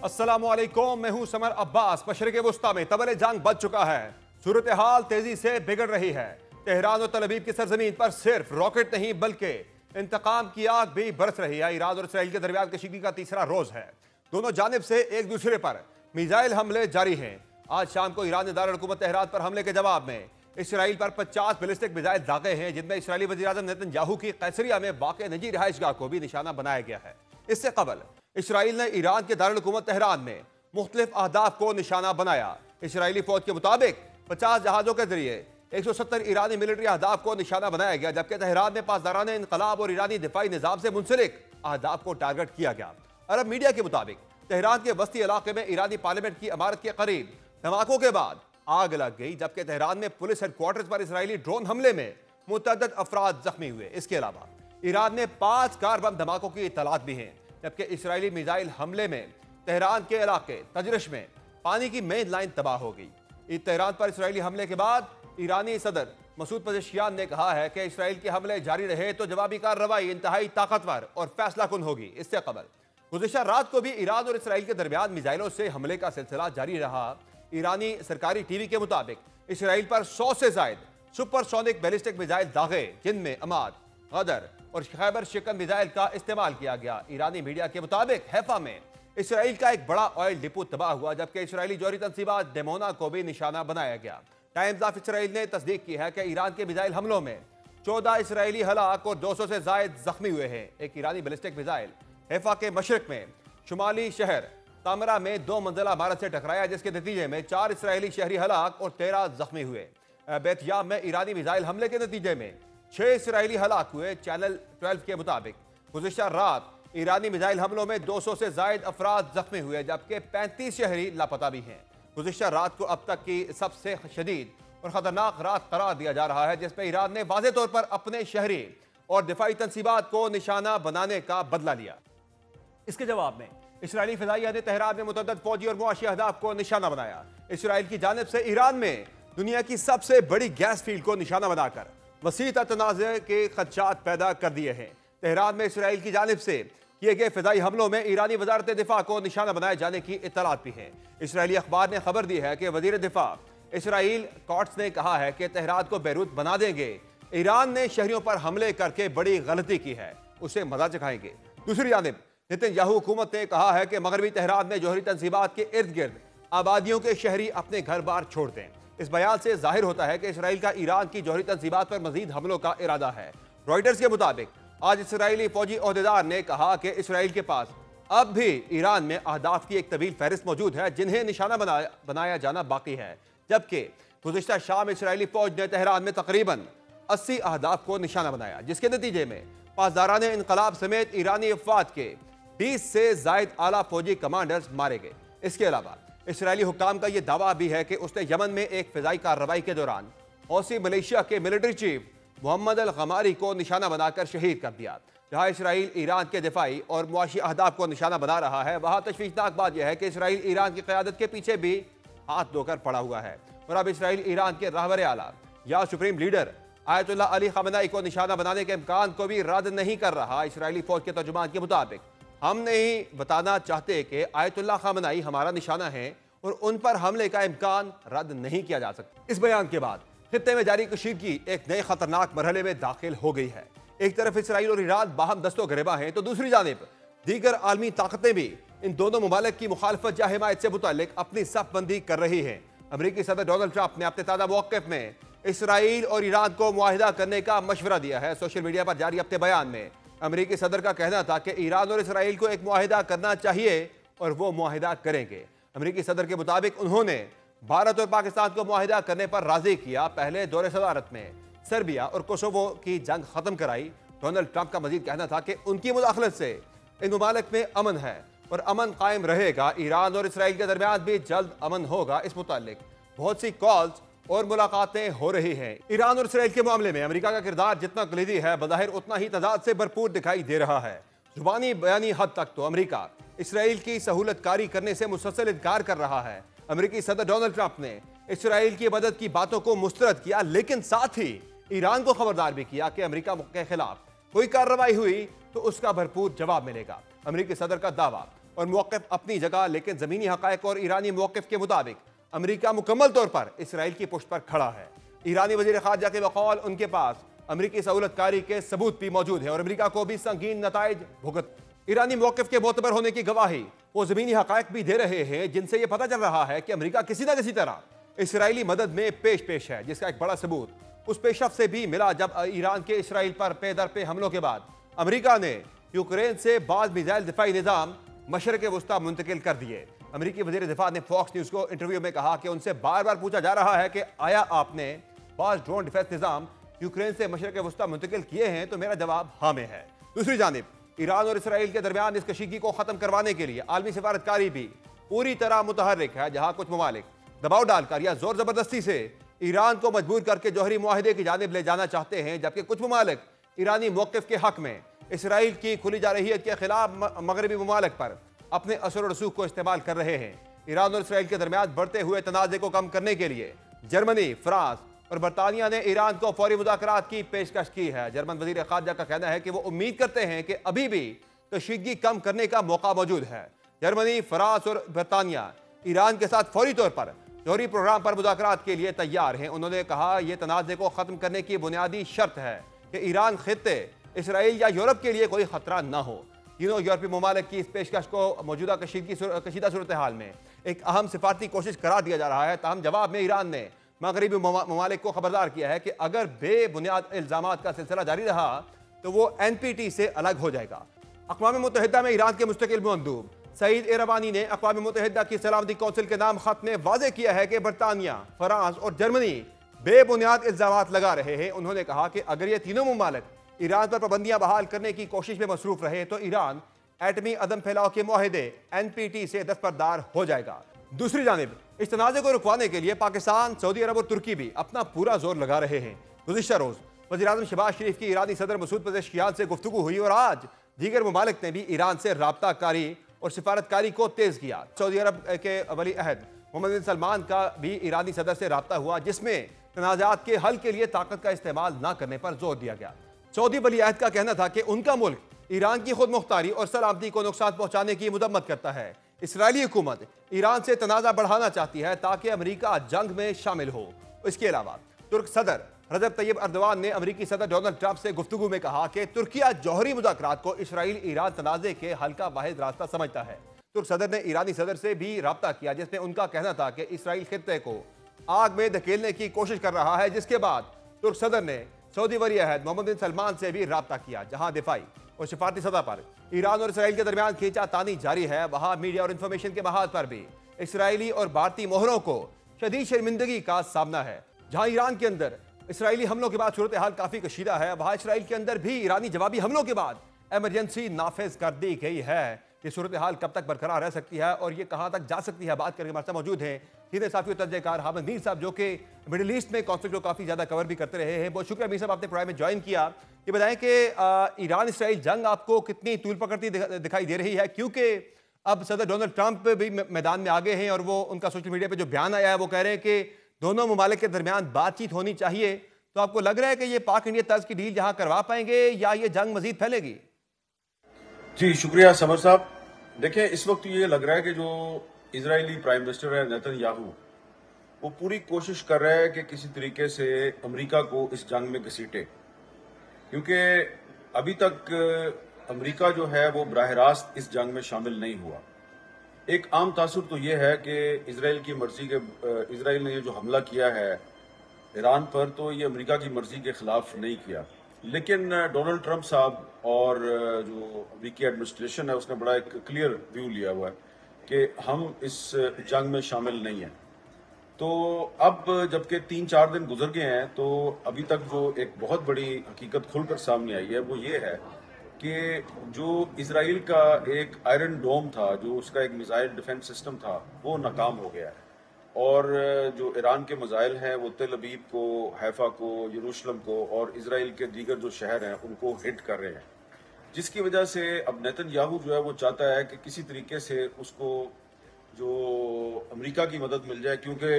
अस्सलामुअलैकुम, मैं हूं समर अब्बास। मशरिक़ वुस्ता में तबले जंग बच चुका है। सूरत हाल तेजी से बिगड़ रही है। तेहरान और तल अवीव की सरजमीन पर सिर्फ रॉकेट नहीं बल्कि इंतकाम की आग भी बरस रही है। ईरान और इसराइल के दरमियान कशीदगी का तीसरा रोज है। दोनों जानिब से एक दूसरे पर मिसाइल हमले जारी हैं। आज शाम को ईरान ने दारुल हुकूमत तेहरान पर हमले के जवाब में इसराइल पर 50 बैलिस्टिक मिसाइल दागे हैं, जिनमें इसराइली वज़ीर आज़म नेतन्याहू की कैसरिया में वाक़ निजी रिहाइशगाह को भी निशाना बनाया गया है। इससे कबल इसराइल ने ईरान के दारुल हुकूमत तेहरान में मुख्तलिफ अहदाफ को निशाना बनाया। इसराइली फौज के मुताबिक 50 जहाजों के जरिए 170 ईरानी मिलिट्री अहदाफ को निशाना बनाया गया, जबकि तेहरान में पासदारान इनकलाब और ईरानी दिफाई निज़ाम से मुंसलिक अहदाफ को टारगेट किया गया। अरब मीडिया के मुताबिक तेहरान के वस्ती इलाके में ईरानी पार्लियामेंट की इमारत के करीब धमाकों के बाद आग लग गई, जबकि तेहरान में पुलिस हेडक्वार्टर्स पर इसराइली ड्रोन हमले में मुतअद्दिद अफराद जख्मी हुए। इसके अलावा ईरान में 5 कार बम धमाकों की इत्तलात भी हैं, जबकि इसराइली मिसाइल हमले में तेहरान के इलाके तजरिश में पानी की मेन लाइन तबाह हो गई। तेहरान पर इसराइली हमले के बाद ईरानी सदर मसूद पज़ेशियान ने कहा है कि इसराइल के हमले जारी रहे तो जवाबी कार्रवाई इंतहाई ताकतवर और फैसला कुन होगी। इससे कबल गुज़िश्ता रात को भी ईरान और इसराइल के दरमियान मिसाइलों से हमले का सिलसिला जारी रहा। ईरानी सरकारी टीवी के मुताबिक इसराइल पर 100 से जायद सुपरसोनिक बैलिस्टिक मिसाइल दागे, जिनमें अमाद, गदर और खैबर शिकन मिसाइल का इस्तेमाल किया गया। ईरानी मीडिया के मुताबिक हैफा में इसराइल का एक बड़ा ऑयल डिपो तबाह हुआ, जबकि इसराइली जौहरी तंसीबात डेमोना को भी निशाना बनाया गया। टाइम्स ऑफ इसराइल ने तस्दीक की है कि ईरान के मिसाइल हमलों में 14 इसराइली हलाक और 200 से जायद जख्मी हुए हैं। एक ईरानी बैलिस्टिक मिसाइल हैफा के मशरक में शुमाली शहर तामरा में 2 मंजिला इमारत से टकराया, जिसके नतीजे में 4 इसराइली शहरी हलाक और 13 जख्मी हुए। बेतयाब में ईरानी मिसाइल हमले के नतीजे में 6 इसराइली हलाक हुए। चैनल 12 के मुताबिक गुज़िश्ता रात ईरानी मिसाइल हमलों में 200 से जायद अफराद जख्मी हुए, जबकि 35 शहरी लापता भी हैं। गुज़िश्ता रात को अब तक की सबसे शदीद और खतरनाक रात करार दिया जा रहा है, जिसमें ईरान ने वाज़े तौर पर अपने शहरी और दिफाई तंसीबात को निशाना बनाने का बदला लिया। इसके जवाब में इसराइली फ़िज़ाइया ने तेहरान में मुतअद्दिद फौजी और मुआशी अहदाफ को निशाना बनाया। इसराइल की जानिब से ईरान में दुनिया की सबसे बड़ी गैस फील्ड को निशाना बनाकर वसीअ तनाज़े के खदशात पैदा कर दिए हैं। तेहरान में इसराइल की जानिब से किए गए फ़िज़ाई हमलों में ईरानी वज़ारत दिफा को निशाना बनाए जाने की इत्तलात भी हैं। इसराइली अखबार ने खबर दी है कि वज़ीर दिफा इसराइल कॉट्स ने कहा है कि तेहरान को बैरूत बना देंगे। ईरान ने शहरियों पर हमले करके बड़ी गलती की है, उसे मजा चखाएंगे। दूसरी जानिब नेतन्याहू हुकूमत ने कहा है कि मगरबी तेहरान में जौहरी तंसीबात के इर्द गिर्द आबादियों के शहरी अपने घर बार छोड़ दें। इस बयान से जाहिर होता है कि इसराइल का ईरान की जौहरी तंसीबात पर मजीद हमलों का इरादा है। रॉयटर्स के मुताबिक आज इसराइली फौजी ओहदेदार ने कहा कि इसराइल के पास अब भी ईरान में अहदाफ की एक तवील फहरिस्त मौजूद है, जिन्हें निशाना बनाया जाना बाकी है। जबकि गुज़िश्ता शाम इसराइली फौज ने तेहरान में तकरीबन 80 अहदाफ को निशाना बनाया, जिसके नतीजे में पासदारान इनकलाब समेत ईरानी अफवाद के 20 से जायद आला फौजी कमांडर्स मारे गए। इसके अलावा इसराइली हुक्काम का यह दावा भी है कि उसने यमन में एक फ़िज़ाई कार्रवाई के दौरान हौसी मलेशिया के मिलिट्री चीफ मोहम्मद अल गमारी को निशाना बनाकर शहीद कर दिया। जहां इसराइल ईरान के दिफाई और मुआशी अहदाफ को निशाना बना रहा है, वहां तशवीशनाक बात यह है कि इसराइल ईरान की क़यादत के पीछे भी हाथ धोकर पड़ा हुआ है और अब इसराइल ईरान के रहबर आला या सुप्रीम लीडर आयतुल्लाह अली ख़amenei को निशाना बनाने के इम्कान को भी रद्द नहीं कर रहा। इसराइली फौज के तर्जुमान के मुताबिक हम नहीं बताना चाहते कि आयतुल्लाह ख़amenei हमारा निशाना है और उन पर हमले का इम्कान रद्द नहीं किया जा सकता। इस बयान के बाद खित्ते में जारी कशीदगी एक नए खतरनाक मरहले में दाखिल हो गई है। एक तरफ इसराइल और ईरान बाहम दस्तो गिरेबा हैं, तो दूसरी जानिब दीगर आलमी ताकतें भी इन दोनों ममालिक की मुखालफत या हिमायत से मुतल्लिक अपनी सफ़बंदी कर रही हैं। अमरीकी सदर डोनाल्ड ट्रंप ने अपने ताज़ा मौक़िफ़ में इसराइल और ईरान को मुआहिदा करने का मशवरा दिया है। सोशल मीडिया पर जारी अपने बयान में अमरीकी सदर का कहना था कि ईरान और इसराइल को एक मुआहिदा करना चाहिए और वो मुआहिदा करेंगे। अमरीकी सदर के मुताबिक उन्होंने भारत और पाकिस्तान को मुआहिदा करने पर राजी किया। पहले दौरे सदारत में सर्बिया और कोसोवो की जंग खत्म कराई। डोनाल्ड ट्रंप का मजीद कहना था कि उनकी मुदाखलत से इन ममालिक में अमन है और अमन कायम रहेगा। ईरान और इसराइल के दरमियान भी जल्द अमन होगा। इस मुतालिक बहुत सी कॉल्स और मुलाकातें हो रही हैं। ईरान और इसराइल के मामले में अमेरिका का किरदार जितना कलीदी है, बज़ाहिर उतना ही तजाद से भरपूर दिखाई दे रहा है। जुबानी बयानी हद तक तो अमेरिका इसराइल की सहूलत कारी करने से मुसलसल इनकार कर रहा है। अमेरिकी सदर डोनाल्ड ट्रंप ने इसराइल की मदद की बातों को मुस्तरद किया, लेकिन साथ ही ईरान को खबरदार भी किया कि अमेरिका के खिलाफ कोई कार्रवाई हुई तो उसका भरपूर जवाब मिलेगा। अमेरिकी सदर का दावा और मौक़िफ़ अपनी जगह, लेकिन ज़मीनी हक़ाइक़ और ईरानी मौक़िफ़ के मुताबिक अमरीका मुकम्मल तौर पर इसराइल की पुष्ट पर खड़ा है। ईरानी वज़ीर ख़ारजा के बक़ौल उनके पास अमरीकी सहूलतकारी के सबूत भी मौजूद है और अमरीका को भी संगीन नताइज भुगत। ईरानी मौक़िफ़ के मोतबर होने की गवाही वो ज़मीनी हक़ाइक़ भी दे रहे हैं, जिनसे ये पता चल रहा है कि अमरीका किसी न किसी तरह इसराइली मदद में पेश है, जिसका एक बड़ा सबूत उस पेशरफ से भी मिला जब ईरान के इसराइल पर पे दर पे हमलों के बाद अमरीका ने यूक्रेन से बाद मिसाइल दिफाई निज़ाम मशरक़ वस्ता मुंतकिल कर दिए। अमरीकी वज़ीर दिफा ने फॉक्स न्यूज़ को इंटरव्यू में कहा कि उनसे बार बार पूछा जा रहा है कि आया आपने बाज़ ड्रोन डिफेंस निज़ाम यूक्रेन से मशरक़ वस्ता मुंतकिल किए हैं, तो मेरा जवाब हाँ में है। दूसरी जानिब ईरान और इसराइल के दरमियान इस कशीदगी को ख़त्म करवाने के लिए आलमी सिफारतकारी भी पूरी तरह मुतहर्रिक है, जहाँ कुछ ममालिक दबाव डालकर या जोर ज़बरदस्ती से ईरान को मजबूर करके जौहरी मुआहदे की जानिब ले जाना चाहते हैं, जबकि कुछ ममालिक ईरानी मौक़िफ़ के हक़ में इसराइल की खुली जारहियत के खिलाफ मगरबी ममालिक पर अपने असर और रसूख को इस्तेमाल कर रहे हैं। ईरान और इसराइल के दरमियान बढ़ते हुए तनाज़े को कम करने के लिए जर्मनी, फ्रांस और बरतानिया ने ईरान को फौरी मुज़ाकरात की पेशकश की है। जर्मन वज़ीर ख़ारजा का कहना है कि वो उम्मीद करते हैं कि अभी भी कशीदगी कम करने का मौका मौजूद है। जर्मनी, फ्रांस और बरतानिया ईरान के साथ फौरी तौर पर जौहरी प्रोग्राम पर मुज़ाकरात के लिए तैयार हैं। उन्होंने कहा यह तनाज़े को ख़त्म करने की बुनियादी शर्त है कि ईरान खित्ते, इसराइल या यूरोप के लिए कोई ख़तरा न हो। तीनों यूरोपीय ममालिक की इस पेशकश को मौजूदा कशीदा सूरत हाल में एक अहम सिफारती कोशिश करार दिया जा रहा है। ताहम जवाब में ईरान ने मगरबी ममालिक को खबरदार किया है कि अगर बेबुनियाद इल्ज़ामात का सिलसिला जारी रहा तो वो NPT से अलग हो जाएगा। अक़वाम मुत्तहिदा में ईरान के मुस्तकिल मंदूब सईद एरबानी ने अक़वाम मुत्तहिदा की सलामती कौंसिल के नाम ख़त में वाज़ेह किया है कि बरतानिया, फ्रांस और जर्मनी बेबुनियाद इल्ज़ामात लगा रहे हैं। उन्होंने कहा कि अगर ये तीनों ममालिक ईरान पर पाबंदियां बहाल करने की कोशिश में मसरूफ रहे तो ईरान एटमी अदम फैलाव के मुआहदे NPT से दस्तबरदार हो जाएगा। दूसरी जानिब इस तनाज़े को रुकवाने के लिए पाकिस्तान, सऊदी अरब और तुर्की भी अपना पूरा जोर लगा रहे हैं। गुज़िश्ता रोज़ वज़ीर-ए-आज़म शहबाज शरीफ की ईरानी सदर मसूद पेज़ेश्कियान से गुफ्तगू हुई और आज दीगर ममालिक ने भी ईरान से राब्ता कारी और सिफारतकारी को तेज़ किया। सऊदी अरब के वली अहद मोहम्मद बिन सलमान का भी ईरानी सदर से राब्ता हुआ, जिसमें तनाज़ात के हल के लिए ताकत का इस्तेमाल न करने पर जोर दिया गया। सऊदी वली अहद का कहना था कि उनका मुल्क ईरान की खुद मुख्तारी और सलामती को नुकसान पहुंचाने की मुदम्मत करता है। इसराइली हुकूमत ईरान से तनाज़ा बढ़ाना चाहती है ताकि अमरीका जंग में शामिल हो। इसके अलावा तुर्क सदर रजब तैयब अर्दवान ने अमरीकी सदर डोनाल्ड ट्रंप से गुफ्तगू में कहा कि तुर्किया जौहरी मुज़ाकरात को इसराइल ईरान तनाज़े के हल का वाहिद रास्ता समझता है। तुर्क सदर ने ईरानी सदर से भी राब्ता किया, जिसमें उनका कहना था कि इसराइल खित्ते को आग में धकेलने की कोशिश कर रहा है। जिसके बाद तुर्क सदर ने सऊदी वली अहद मोहम्मद बिन सलमान से भी राब्ता किया, जहां दिफाई और सिफारती सतह पर ईरान और इसराइल के दरमियान खींचातानी जारी है, वहां मीडिया और इंफॉर्मेशन के महाज पर भी इसराइली और भारतीय मोहरों को शदीद शर्मिंदगी का सामना है। जहां ईरान के अंदर इसराइली हमलों के बाद सूरत हाल काफी कशीदा है, वहां इसराइल के अंदर भी ईरानी जवाबी हमलों के बाद एमरजेंसी नाफिज कर दी गई है। ये सूरत हाल कब तक बरकरार रह सकती है और ये कहां तक जा सकती है, बात करके हमारे साथ मौजूद हैं सीधे साफी तर्जकार हामिद मीर साहब, जो कि मिडिल ईस्ट में कॉन्फ्लिक्ट को काफी ज्यादा कवर भी करते रहे हैं। बहुत शुक्रिया मीर साहब, आपने प्रोग्राम में ज्वाइन किया। ये बताएं कि ईरान इसराइल जंग आपको कितनी तूल पकड़ती दिखाई दे रही है, क्योंकि अब सदर डोनाल्ड ट्रंप भी मैदान में आगे हैं और वो उनका सोशल मीडिया पे जो बयान आया है वो कह रहे हैं कि दोनों ममालिक के दरमियान बातचीत होनी चाहिए। तो आपको लग रहा है कि ये पाक इंडिया तर्ज की डील जहां करवा पाएंगे या ये जंग मजीद फैलेगी? जी शुक्रिया समर साहब। देखिए, इस वक्त ये लग रहा है कि जो इजरायली प्राइम मिनिस्टर है नेतन्याहू, वो पूरी कोशिश कर रहा है कि किसी तरीके से अमेरिका को इस जंग में घसीटे, क्योंकि अभी तक अमेरिका जो है वो बराह रास्त इस जंग में शामिल नहीं हुआ। एक आम तासुर तो ये है कि इजराइल की मर्जी के इजराइल ने ये जो हमला किया है ईरान पर, तो ये अमेरिका की मर्जी के खिलाफ नहीं किया, लेकिन डोनाल्ड ट्रंप साहब और जो अमेरिकी एडमिनिस्ट्रेशन है उसने बड़ा एक क्लियर व्यू लिया हुआ है कि हम इस जंग में शामिल नहीं हैं। तो अब जबकि 3-4 दिन गुजर गए हैं, तो अभी तक जो एक बहुत बड़ी हकीकत खुलकर सामने आई है वो ये है कि जो इजराइल का एक आयरन डोम था, जो उसका एक मिसाइल डिफेंस सिस्टम था, वो नाकाम हो गया है और जो ईरान के मिसाइल हैं वो तेल अवीव को, हैफा को, यरूशलेम को और इजराइल के दीगर जो शहर हैं उनको हिट कर रहे हैं, जिसकी वजह से अब नेतन्याहू जो है वो चाहता है कि किसी तरीके से उसको जो अमेरिका की मदद मिल जाए, क्योंकि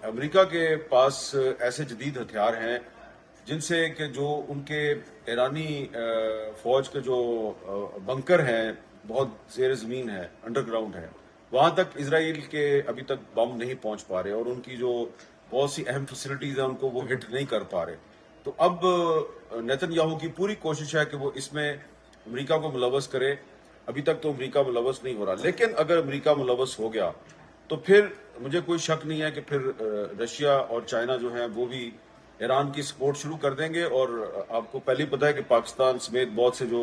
अमेरिका के पास ऐसे जदीद हथियार हैं जिनसे कि जो उनके ईरानी फौज के जो बंकर हैं बहुत ज़ेर ज़मीन है, अंडरग्राउंड है, वहाँ तक इजराइल के अभी तक बम नहीं पहुँच पा रहे और उनकी जो बहुत सी अहम फैसिलिटीज़ हैं उनको वो हिट नहीं कर पा रहे। तो अब नेतन्याहू की पूरी कोशिश है कि वो इसमें अमेरिका को मुलवस करे। अभी तक तो अमेरिका मुलवस नहीं हो रहा, लेकिन अगर अमेरिका मुलवस हो गया तो फिर मुझे कोई शक नहीं है कि फिर रशिया और चाइना जो है वो भी ईरान की सपोर्ट शुरू कर देंगे। और आपको पहले ही पता है कि पाकिस्तान समेत बहुत से जो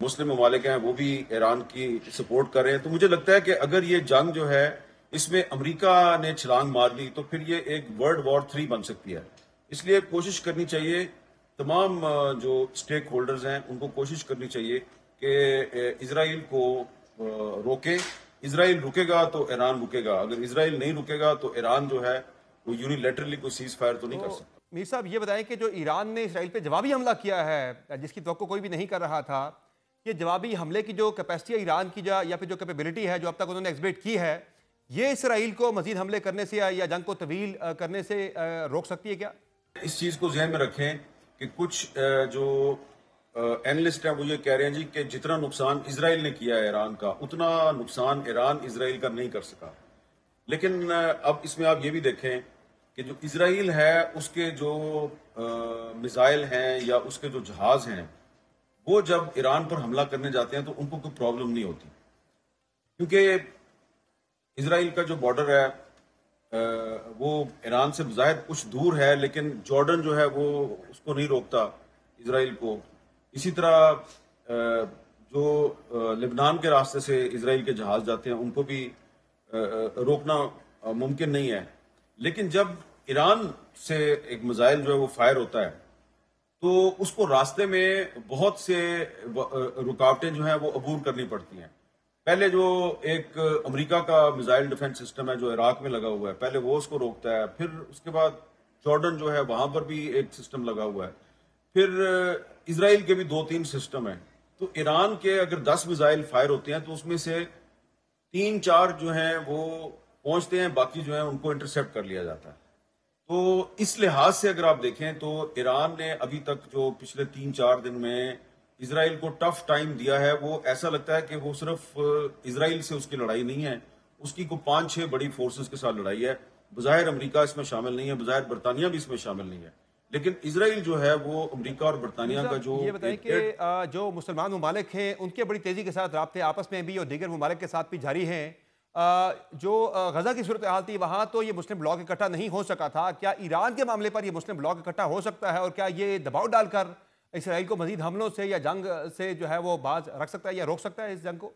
मुस्लिम ममालिक हैं वो भी ईरान की सपोर्ट कर रहे हैं। तो मुझे लगता है कि अगर ये जंग जो है इसमें अमेरिका ने छलांग मार ली तो फिर ये एक वर्ल्ड वॉर 3 बन सकती है। इसलिए कोशिश करनी चाहिए, तमाम जो स्टेक होल्डर्स हैं उनको कोशिश करनी चाहिए कि इसराइल को रोके। इसराइल रुकेगा तो ईरान रुकेगा, अगर इसराइल नहीं रुकेगा तो ईरान जो है वो यूनिलैटरली कोई सीज फायर तो नहीं कर तो सकता। मीर साहब ये बताएं कि जो ईरान ने इसराइल पे जवाबी हमला किया है, जिसकी तवक्को कोई भी नहीं कर रहा था, ये जवाबी हमले की जो कैपेसिटी है ईरान की, या फिर जो कैपेबिलिटी है जो अब तक उन्होंने एग्जिबिट की है, ये इसराइल को मजीद हमले करने से या जंग को तवील करने से रोक सकती है क्या? इस चीज को जहन में रखें कि कुछ जो एनालिस्ट हैं वो ये कह रहे हैं जी कि जितना नुकसान इसराइल ने किया है ईरान का, उतना नुकसान ईरान इसराइल का नहीं कर सका। लेकिन अब इसमें आप ये भी देखें कि जो इसराइल है उसके जो मिसाइल हैं या उसके जो जहाज हैं वो जब ईरान पर हमला करने जाते हैं तो उनको कोई प्रॉब्लम नहीं होती, क्योंकि इसराइल का जो बॉर्डर है वो ईरान से ज़ाहिर कुछ दूर है, लेकिन जॉर्डन जो है वो उसको नहीं रोकता इसराइल को। इसी तरह जो लेबनान के रास्ते से इसराइल के जहाज जाते हैं उनको भी रोकना मुमकिन नहीं है। लेकिन जब ईरान से एक मिसाइल जो है वो फायर होता है तो उसको रास्ते में बहुत से रुकावटें जो हैं वो अबूर करनी पड़ती हैं। पहले जो एक अमेरिका का मिसाइल डिफेंस सिस्टम है जो इराक में लगा हुआ है, पहले वो उसको रोकता है, फिर उसके बाद जॉर्डन जो है वहां पर भी एक सिस्टम लगा हुआ है, फिर इसराइल के भी 2-3 सिस्टम है। तो ईरान के अगर 10 मिसाइल फायर होते हैं तो उसमें से 3-4 जो हैं वो पहुंचते हैं, बाकी जो है उनको इंटरसेप्ट कर लिया जाता है। तो इस लिहाज से अगर आप देखें तो ईरान ने अभी तक जो पिछले 3-4 दिन में इसराइल को टफ टाइम दिया है, वो ऐसा लगता है कि वो सिर्फ इसराइल से उसकी लड़ाई नहीं है, उसकी को 5-6 बड़ी फोर्सेस के साथ लड़ाई है। बज़ाहिर अमेरिका इसमें शामिल नहीं है, बज़ाहिर बरतानिया भी इसमें शामिल नहीं है, लेकिन इसराइल जो है वो अमेरिका और बरतानिया का जो ये बताएं कि जो मुसलमान ममालिक हैं उनके बड़ी तेजी के साथ राब्ते आपस में भी और दीगर ममालिक के साथ भी जारी हैं। जो गजा की सूरत हाल थी वहां तो ये मुस्लिम ब्लॉक इकट्ठा नहीं हो सका था, क्या ईरान के मामले पर ये मुस्लिम ब्लॉक इकट्ठा हो सकता है और क्या ये दबाव डालकर इसराइल को मजीद हमलों से या जंग से जो है वो बाज रख सकता है या रोक सकता है इस जंग को?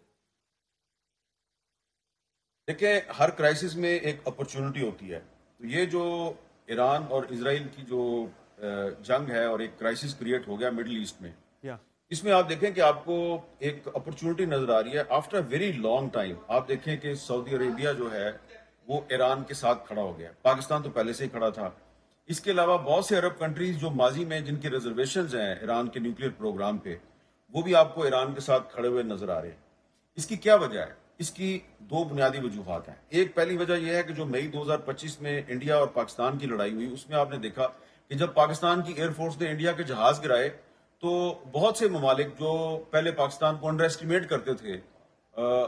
देखिए, हर क्राइसिस में एक अपॉर्चुनिटी होती है। तो ये जो ईरान और इसराइल की जो जंग है और एक क्राइसिस क्रिएट हो गया मिडिल ईस्ट में, या इसमें आप देखें कि आपको एक अपॉर्चुनिटी नजर आ रही है आफ्टर वेरी लॉन्ग टाइम। आप देखें कि सऊदी अरेबिया जो है वो ईरान के साथ खड़ा हो गया, पाकिस्तान तो पहले से ही खड़ा था। इसके अलावा बहुत से अरब कंट्रीज जो माजी में जिनकी रिजर्वेशंस हैं ईरान के न्यूक्लियर प्रोग्राम पे, वो भी आपको ईरान के साथ खड़े हुए नजर आ रहे हैं। इसकी क्या वजह है? इसकी 2 बुनियादी वजूहात हैं। एक पहली वजह यह है कि जो मई 2025 में इंडिया और पाकिस्तान की लड़ाई हुई उसमें आपने देखा कि जब पाकिस्तान की एयरफोर्स ने इंडिया के जहाज गिराए तो बहुत से ममालिक जो पहले पाकिस्तान को अंडर एस्टिमेट करते थे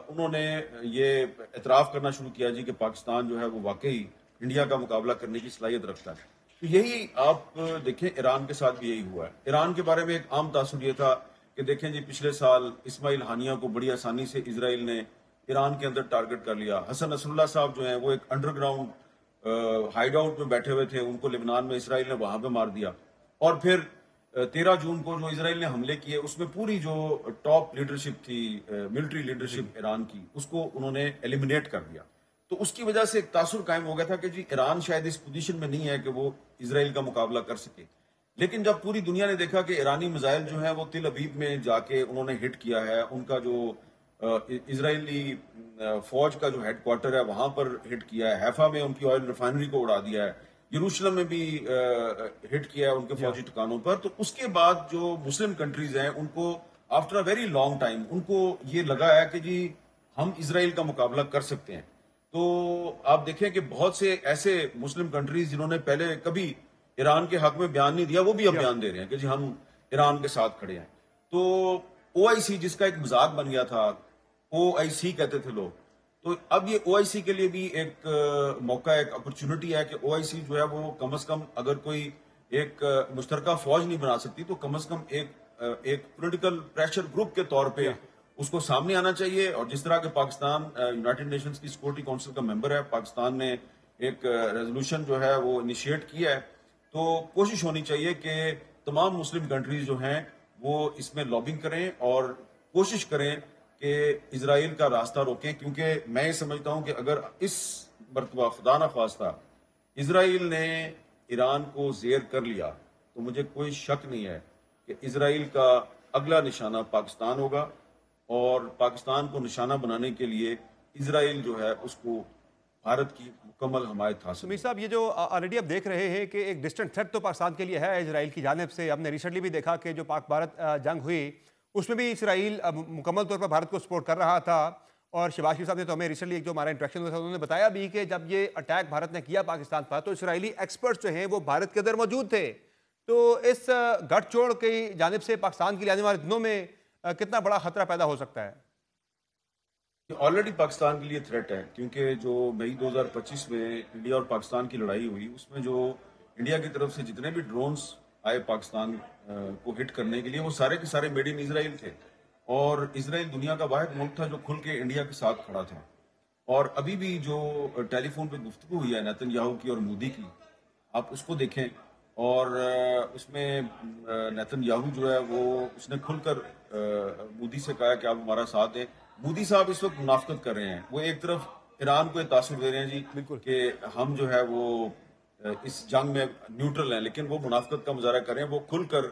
उन्होंने ये एतराफ़ करना शुरू किया जी कि पाकिस्तान जो है वो वाकई इंडिया का मुकाबला करने की सलाहियत रखता है। तो यही आप देखें ईरान के साथ भी यही हुआ है। ईरान के बारे में एक आम तासुर ये था कि देखें जी पिछले साल इस्माइल हानिया को बड़ी आसानी से इसराइल ने ईरान के अंदर टारगेट कर लिया। हसन नसरुल्लाह साहब जो हैं वो एक अंडरग्राउंड हाइड आउट में बैठे हुए थे, उनको लेबनान में इसराइल ने वहां पे मार दिया। और फिर 13 जून को जो इसराइल ने हमले किए उसमें पूरी जो टॉप लीडरशिप थी मिलिट्री लीडरशिप ईरान की, उसको उन्होंने एलिमिनेट कर दिया। तो उसकी वजह से एक तासुर कायम हो गया था कि जी ईरान शायद इस पोजीशन में नहीं है कि वो इसराइल का मुकाबला कर सके। लेकिन जब पूरी दुनिया ने देखा कि ईरानी मिसाइल जो है वो तिल अबीब में जाके उन्होंने हिट किया है, उनका जो इजरायली फौज का जो हेडक्वार्टर है वहां पर हिट किया है, हैफा में उनकी ऑयल रिफाइनरी को उड़ा दिया है, यरूशलेम में भी हिट किया है उनके फौजी ठिकानों पर। तो उसके बाद जो मुस्लिम कंट्रीज हैं उनको after a very long time उनको ये लगा है कि जी हम इसराइल का मुकाबला कर सकते हैं। तो आप देखें कि बहुत से ऐसे मुस्लिम कंट्रीज जिन्होंने पहले कभी ईरान के हक में बयान नहीं दिया वो भी अब बयान दे रहे हैं कि जी हम ईरान के साथ खड़े हैं। तो ओआईसी जिसका एक मजाक बन गया था ओआईसी कहते थे लोग। तो अब ये ओआईसी के लिए भी एक मौका, एक अपॉर्चुनिटी है कि ओआईसी जो है वो कम से कम, अगर कोई एक मुश्तरका फौज नहीं बना सकती तो कम से कम एक पॉलिटिकल प्रेशर ग्रुप के तौर पे उसको सामने आना चाहिए। और जिस तरह के पाकिस्तान यूनाइटेड नेशंस की सिक्योरिटी काउंसिल का मेंबर है, पाकिस्तान ने एक रेजोल्यूशन जो है वो इनिशिएट किया है, तो कोशिश होनी चाहिए कि तमाम मुस्लिम कंट्रीज जो हैं वो इसमें लॉबिंग करें और कोशिश करें कि इसराइल का रास्ता रोकें। क्योंकि मैं ये समझता हूं कि अगर इस मरतबा खुदा न खास्ता इसराइल ने ईरान को जेर कर लिया तो मुझे कोई शक नहीं है कि इसराइल का अगला निशाना पाकिस्तान होगा, और पाकिस्तान को निशाना बनाने के लिए इसराइल जो है उसको भारत की मुकम्मल हमायत हासिल। सुमीर साहब, ये जो ऑलरेडी अब देख रहे हैं कि एक डिस्टेंट थ्रेट तो पाकिस्तान के लिए है इजराइल की जानिब से। हमने रिसेंटली भी देखा कि जो पाक भारत जंग हुई उसमें भी इसराइल मुकम्मल तौर पर भारत को सपोर्ट कर रहा था। और शहबाज शरीफ साहब ने तो हमें रिसेंटली एक जो हमारा इंटरेक्शन हुआ था उन्होंने बताया भी कि जब ये अटैक भारत ने किया पाकिस्तान पर तो इसराइली एक्सपर्ट्स जो हैं वो भारत के अंदर मौजूद थे। तो इस गठजोड़ की जानिब से पाकिस्तान के लिए आने वाले दिनों में कितना बड़ा खतरा पैदा हो सकता है? ऑलरेडी पाकिस्तान के लिए थ्रेट है, क्योंकि जो मई 2025 में इंडिया और पाकिस्तान की लड़ाई हुई उसमें जो इंडिया की तरफ से जितने भी ड्रोन्स आए पाकिस्तान को हिट करने के लिए वो सारे के सारे मेड इन इसराइल थे। और इसराइल दुनिया का वाहिद मुल्क था जो खुल के इंडिया के साथ खड़ा था। और अभी भी जो टेलीफोन पे गुफ्तगू हुई है नेतन्याहू की और मोदी की, आप उसको देखें। और उसमें नेतन्याहू जो है वो उसने खुलकर मोदी से कहा कि आप हमारा साथ दें। मोदी साहब इस वक्त मुनाफकत कर रहे हैं, वो एक तरफ ईरान को तासुर दे रहे हैं जी बिल्कुल कि हम जो है वो इस जंग में न्यूट्रल हैं, लेकिन वो मुनाफकत का मुजाहरा कर रहे हैं। वो खुलकर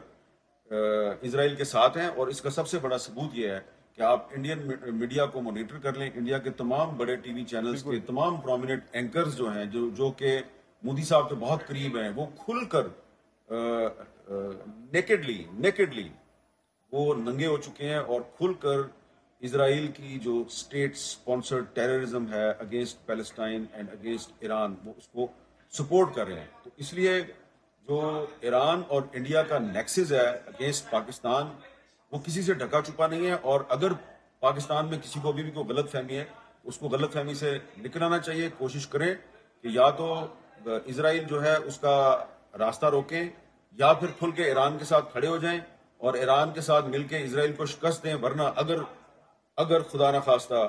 इसराइल के साथ हैं। और इसका सबसे बड़ा सबूत ये है कि आप इंडियन मीडिया को मॉनिटर कर लें। इंडिया के तमam बड़े टीवी चैनल्स के तमाम प्रोमिनेंट एंकर्स जो हैं, जो कि मोदी साहब के बहुत करीब हैं, वो खुलकर नेकेडली वो नंगे हो चुके हैं और खुलकर इसराइल की जो स्टेट स्पॉन्सर्ड टेररिज्म है against Palestine and against Iran, वो उसको सपोर्ट कर रहे हैं। तो इसलिए जो ईरान और इंडिया का नेक्सस है अगेंस्ट पाकिस्तान, वो किसी से ढका छुपा नहीं है। और अगर पाकिस्तान में किसी को अभी भी कोई गलत फहमी है, उसको गलत फहमी से निकलना चाहिए। कोशिश करें कि या तो इसराइल जो है उसका रास्ता रोकें या फिर खुल के ईरान के साथ खड़े हो जाएं और ईरान के साथ मिलकर इसराइल को शिकस्त दें। वरना अगर खुदा न खास्ता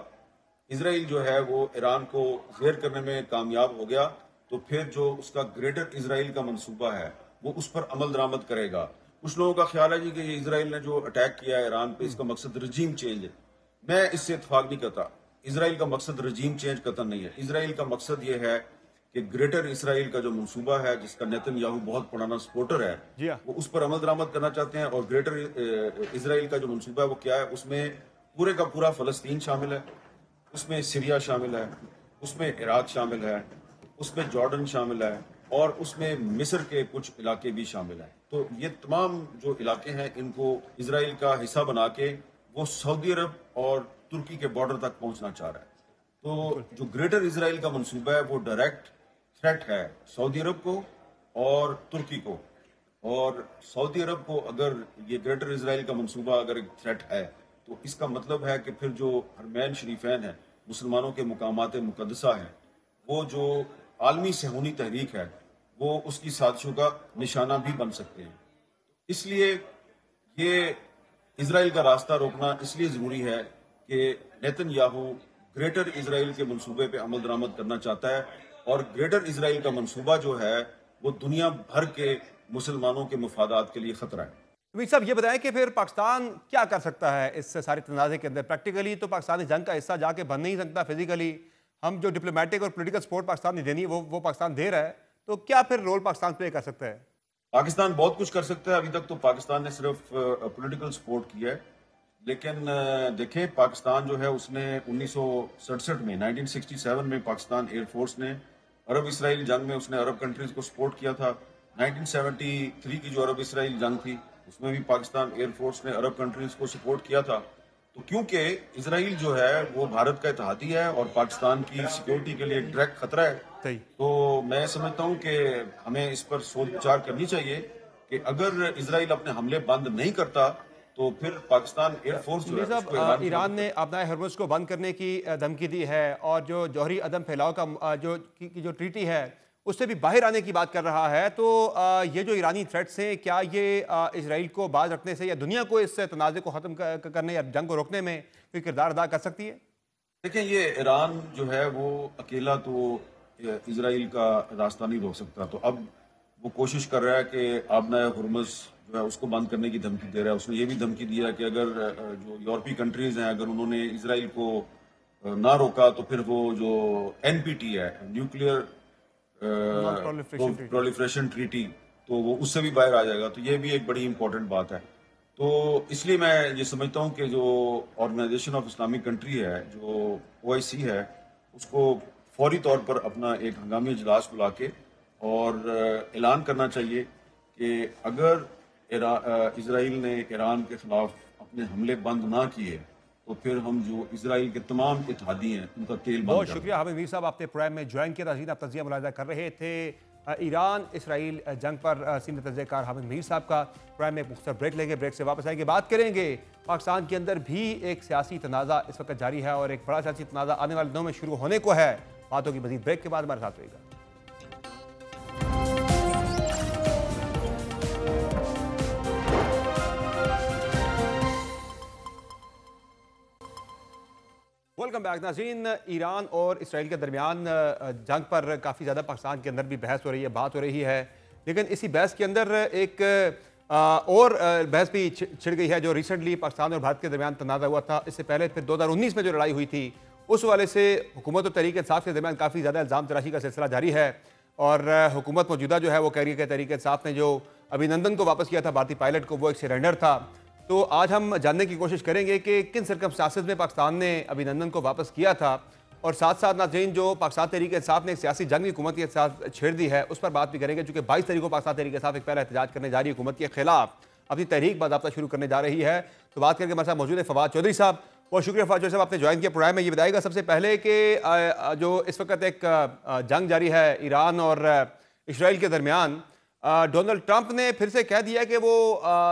इसराइल जो है वो ईरान को जेर करने में कामयाब हो गया तो फिर जो उसका ग्रेटर इसराइल का मंसूबा है वो उस पर अमल दरामद करेगा। कुछ लोगों का ख्याल है जी कि इसराइल ने जो अटैक किया है ईरान पे, इसका मकसद रजीम चेंज है। मैं इससे इत्तेफाक नहीं करता। इसराइल का मकसद रजीम चेंज कतई नहीं है। इसराइल का मकसद ये है कि ग्रेटर इसराइल का जो मंसूबा है, जिसका नेतन्याहू बहुत पुराना सपोर्टर है, जी हाँ। वो उस पर अमल दरामद करना चाहते हैं। और ग्रेटर इसराइल का जो मंसूबा है वो क्या है, उसमें पूरे का पूरा फलस्तीन शामिल है, उसमें सीरिया शामिल है, उसमें इराक शामिल है, उसमें जॉर्डन शामिल है और उसमें मिस्र के कुछ इलाके भी शामिल हैं। तो ये तमाम जो इलाके हैं इनको इसराइल का हिस्सा बना के वो सऊदी अरब और तुर्की के बॉर्डर तक पहुंचना चाह रहा है। तो जो ग्रेटर इसराइल का मंसूबा है वो डायरेक्ट थ्रेट है सऊदी अरब को और तुर्की को। और सऊदी अरब को अगर ये ग्रेटर इसराइल का मंसूबा अगर एक थ्रेट है तो इसका मतलब है कि फिर जो हरमैन शरीफैन है, मुसलमानों के मुकामात मुकद्दसा है, वो जो आलमी सहूनी तहरीक है, वो उसकी साजिशों का निशाना भी बन सकते हैं। इसलिए ये इसराइल का रास्ता रोकना इसलिए ज़रूरी है कि नेतन्याहू ग्रेटर इसराइल के मंसूबे पे अमल दरामद करना चाहता है। और ग्रेटर इसराइल का मंसूबा जो है वो दुनिया भर के मुसलमानों के मफादात के लिए खतरा है। अमीर साहब, ये बताएं कि फिर पाकिस्तान क्या कर सकता है इस सारे तनाज़े के अंदर? प्रैक्टिकली तो पाकिस्तान इस जंग का हिस्सा जाके बन नहीं सकता। फिजिकली हम जो डिप्लोमेटिक और पॉलिटिकल सपोर्ट पाकिस्तान ने देनी है वो पाकिस्तान दे रहा है। तो क्या फिर रोल पाकिस्तान प्ले कर सकता है? पाकिस्तान बहुत कुछ कर सकता है। अभी तक तो पाकिस्तान ने सिर्फ पॉलिटिकल सपोर्ट किया है। लेकिन देखें, पाकिस्तान जो है उसने 1967 में 1967 में पाकिस्तान एयरफोर्स ने अरब इसराइल जंग में उसने अरब कंट्रीज को सपोर्ट किया था। 1973 की जो अरब इसराइल जंग थी उसमें भी पाकिस्तान एयरफोर्स ने अरब कंट्रीज को सपोर्ट किया था। तो क्योंकि इसराइल जो है वो भारत का इत्तेहादी है और पाकिस्तान की सिक्योरिटी के लिए एक डायरेक्ट खतरा है, सही। तो मैं समझता हूं कि हमें इस पर सोच विचार करनी चाहिए कि अगर इसराइल अपने हमले बंद नहीं करता तो फिर पाकिस्तान एयरफोर्स जो है मीर साहब, उसको ईरान के ईरान ऊपर। ने अपना हरमुज़ को बंद करने की धमकी दी है और जो जौहरी अदम फैलाव का की जो ट्रीटी है उससे भी बाहर आने की बात कर रहा है। तो ये जो ईरानी थ्रेट्स हैं, क्या ये इसराइल को बाज रखने से या दुनिया को इस तनाज़े को ख़त्म करने या जंग को रोकने में कोई किरदार अदा कर सकती है? देखिए, ये ईरान जो है वो अकेला तो इजराइल का रास्ता नहीं रोक सकता। तो अब वो कोशिश कर रहा है कि आबना हुर्मुज़ जो है उसको बंद करने की धमकी दे रहा है। उसने ये भी धमकी दिया कि अगर जो यूरोपीय कंट्रीज हैं, अगर उन्होंने इजराइल को ना रोका तो फिर वो जो एनपीटी है, nuclear non proliferation treaty. Proliferation treaty, तो वो उससे भी बाहर आ जाएगा। तो ये भी एक बड़ी इंपॉर्टेंट बात है। तो इसलिए मैं ये समझता हूँ कि जो ऑर्गेनाइजेशन ऑफ इस्लामिक कंट्री है, जो ओआईसी है, उसको फौरी तौर पर अपना एक हंगामी इजलास बुला के और ऐलान करना चाहिए कि अगर इसराइल ने ईरान के खिलाफ अपने हमले बंद ना किए तो फिर हम जो इसराइल के तमाम इत्तेहादी हैं उनका तेल बंद बहुत कर शुक्रिया देंगे। हामिद मीर साहब, आपने प्रोग्राम में ज्वाइन किया। नाज़रीन, आप तजिया मुलाजा कर रहे थे ईरान इसराइल जंग पर सीनियर तजज़ेकार हामिद मीर साहब का। प्रोग्राम में एक मुख्तर ब्रेक लेंगे, ब्रेक से वापस आएंगे, बात करेंगे पाकिस्तान के अंदर भी एक सियासी तनाज़ा इस वक्त जारी है और एक बड़ा सियासी तनाज़ा आने वाले दिनों में शुरू होने को है। बातों की मजीद ब्रेक के बाद हमारे साथ रहेगा। वेलकम बैक नाज़रीन। ईरान और इसराइल के दरमियान जंग पर काफ़ी ज़्यादा पाकिस्तान के अंदर भी बहस हो रही है, बात हो रही है। लेकिन इसी बहस के अंदर एक और बहस भी छिड़ गई है जो रिसेंटली पाकिस्तान और भारत के दरमियान तनाज़ा हुआ था। इससे पहले फिर 2019 में जो लड़ाई हुई थी उस वाले से हुकूमत और तहरीक इंसाफ के दरमियान काफ़ी ज़्यादा इल्ज़ाम तराशी का सिलसिला जारी है। और हुकूमत मौजूदा जो है वो कह रही है कि तहरीक इंसाफ ने जो अभिनंदन को वापस किया था, भारतीय पायलट को, वो एक सरेंडर था। तो आज हम जानने की कोशिश करेंगे कि किन सर्कमस्टांसेस में पाकिस्तान ने अभिनंदन को वापस किया था और साथ साथ नाज़रीन जो पाकिस्तान तहरीक इंसाफ ने एक सियासी जंग भी हुकूमत के साथ छेड़ दी है उस पर बात भी करेंगे। चूँकि 22 तारीख को पाकिस्तान तहरीक इंसाफ एक पहला एहतजाज करने जा रही है, हुकूमत के खिलाफ अपनी तहरीक बाज़ाब्ता शुरू करने जा रही है। तो बात करके हमारे साथ मौजूद है फवाद चौधरी साहब। बहुत शुक्रिया फवाद चौधरी साहब, आपने ज्वाइन किया प्रोग्राम में। ये बताइएगा सबसे पहले कि जो इस वक्त एक जंग जारी है ईरान और इसराइल के दरमियान, डोनाल्ड ट्रंप ने फिर से कह दिया कि वो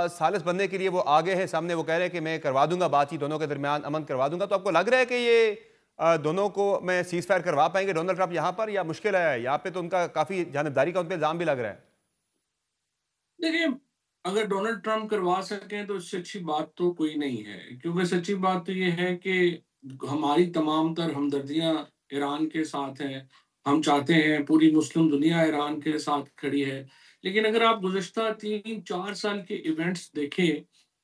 सालिस बनने के लिए वो आगे है, सामने वो कह रहे हैं कि मैं करवा दूंगा बातचीत, दोनों के दरमियान अमन करवा दूंगा। तो आपको लग रहा है कि ये दोनों को मैं सीज फायर करवा पाएंगे डोनाल्ड ट्रंप यहाँ पर, या मुश्किल है? यहाँ पे तो उनका काफी जानबदारी का उन पर इल्जाम भी लग रहा है। देखिए, अगर डोनाल्ड ट्रंप करवा सकें तो इससे अच्छी बात तो कोई नहीं है, क्योंकि सच्ची बात तो ये है कि हमारी तमाम तर हमदर्दियां ईरान के साथ हैं। हम चाहते हैं पूरी मुस्लिम दुनिया ईरान के साथ खड़ी है। लेकिन अगर आप गुज़िश्ता 3-4 साल के इवेंट्स देखें,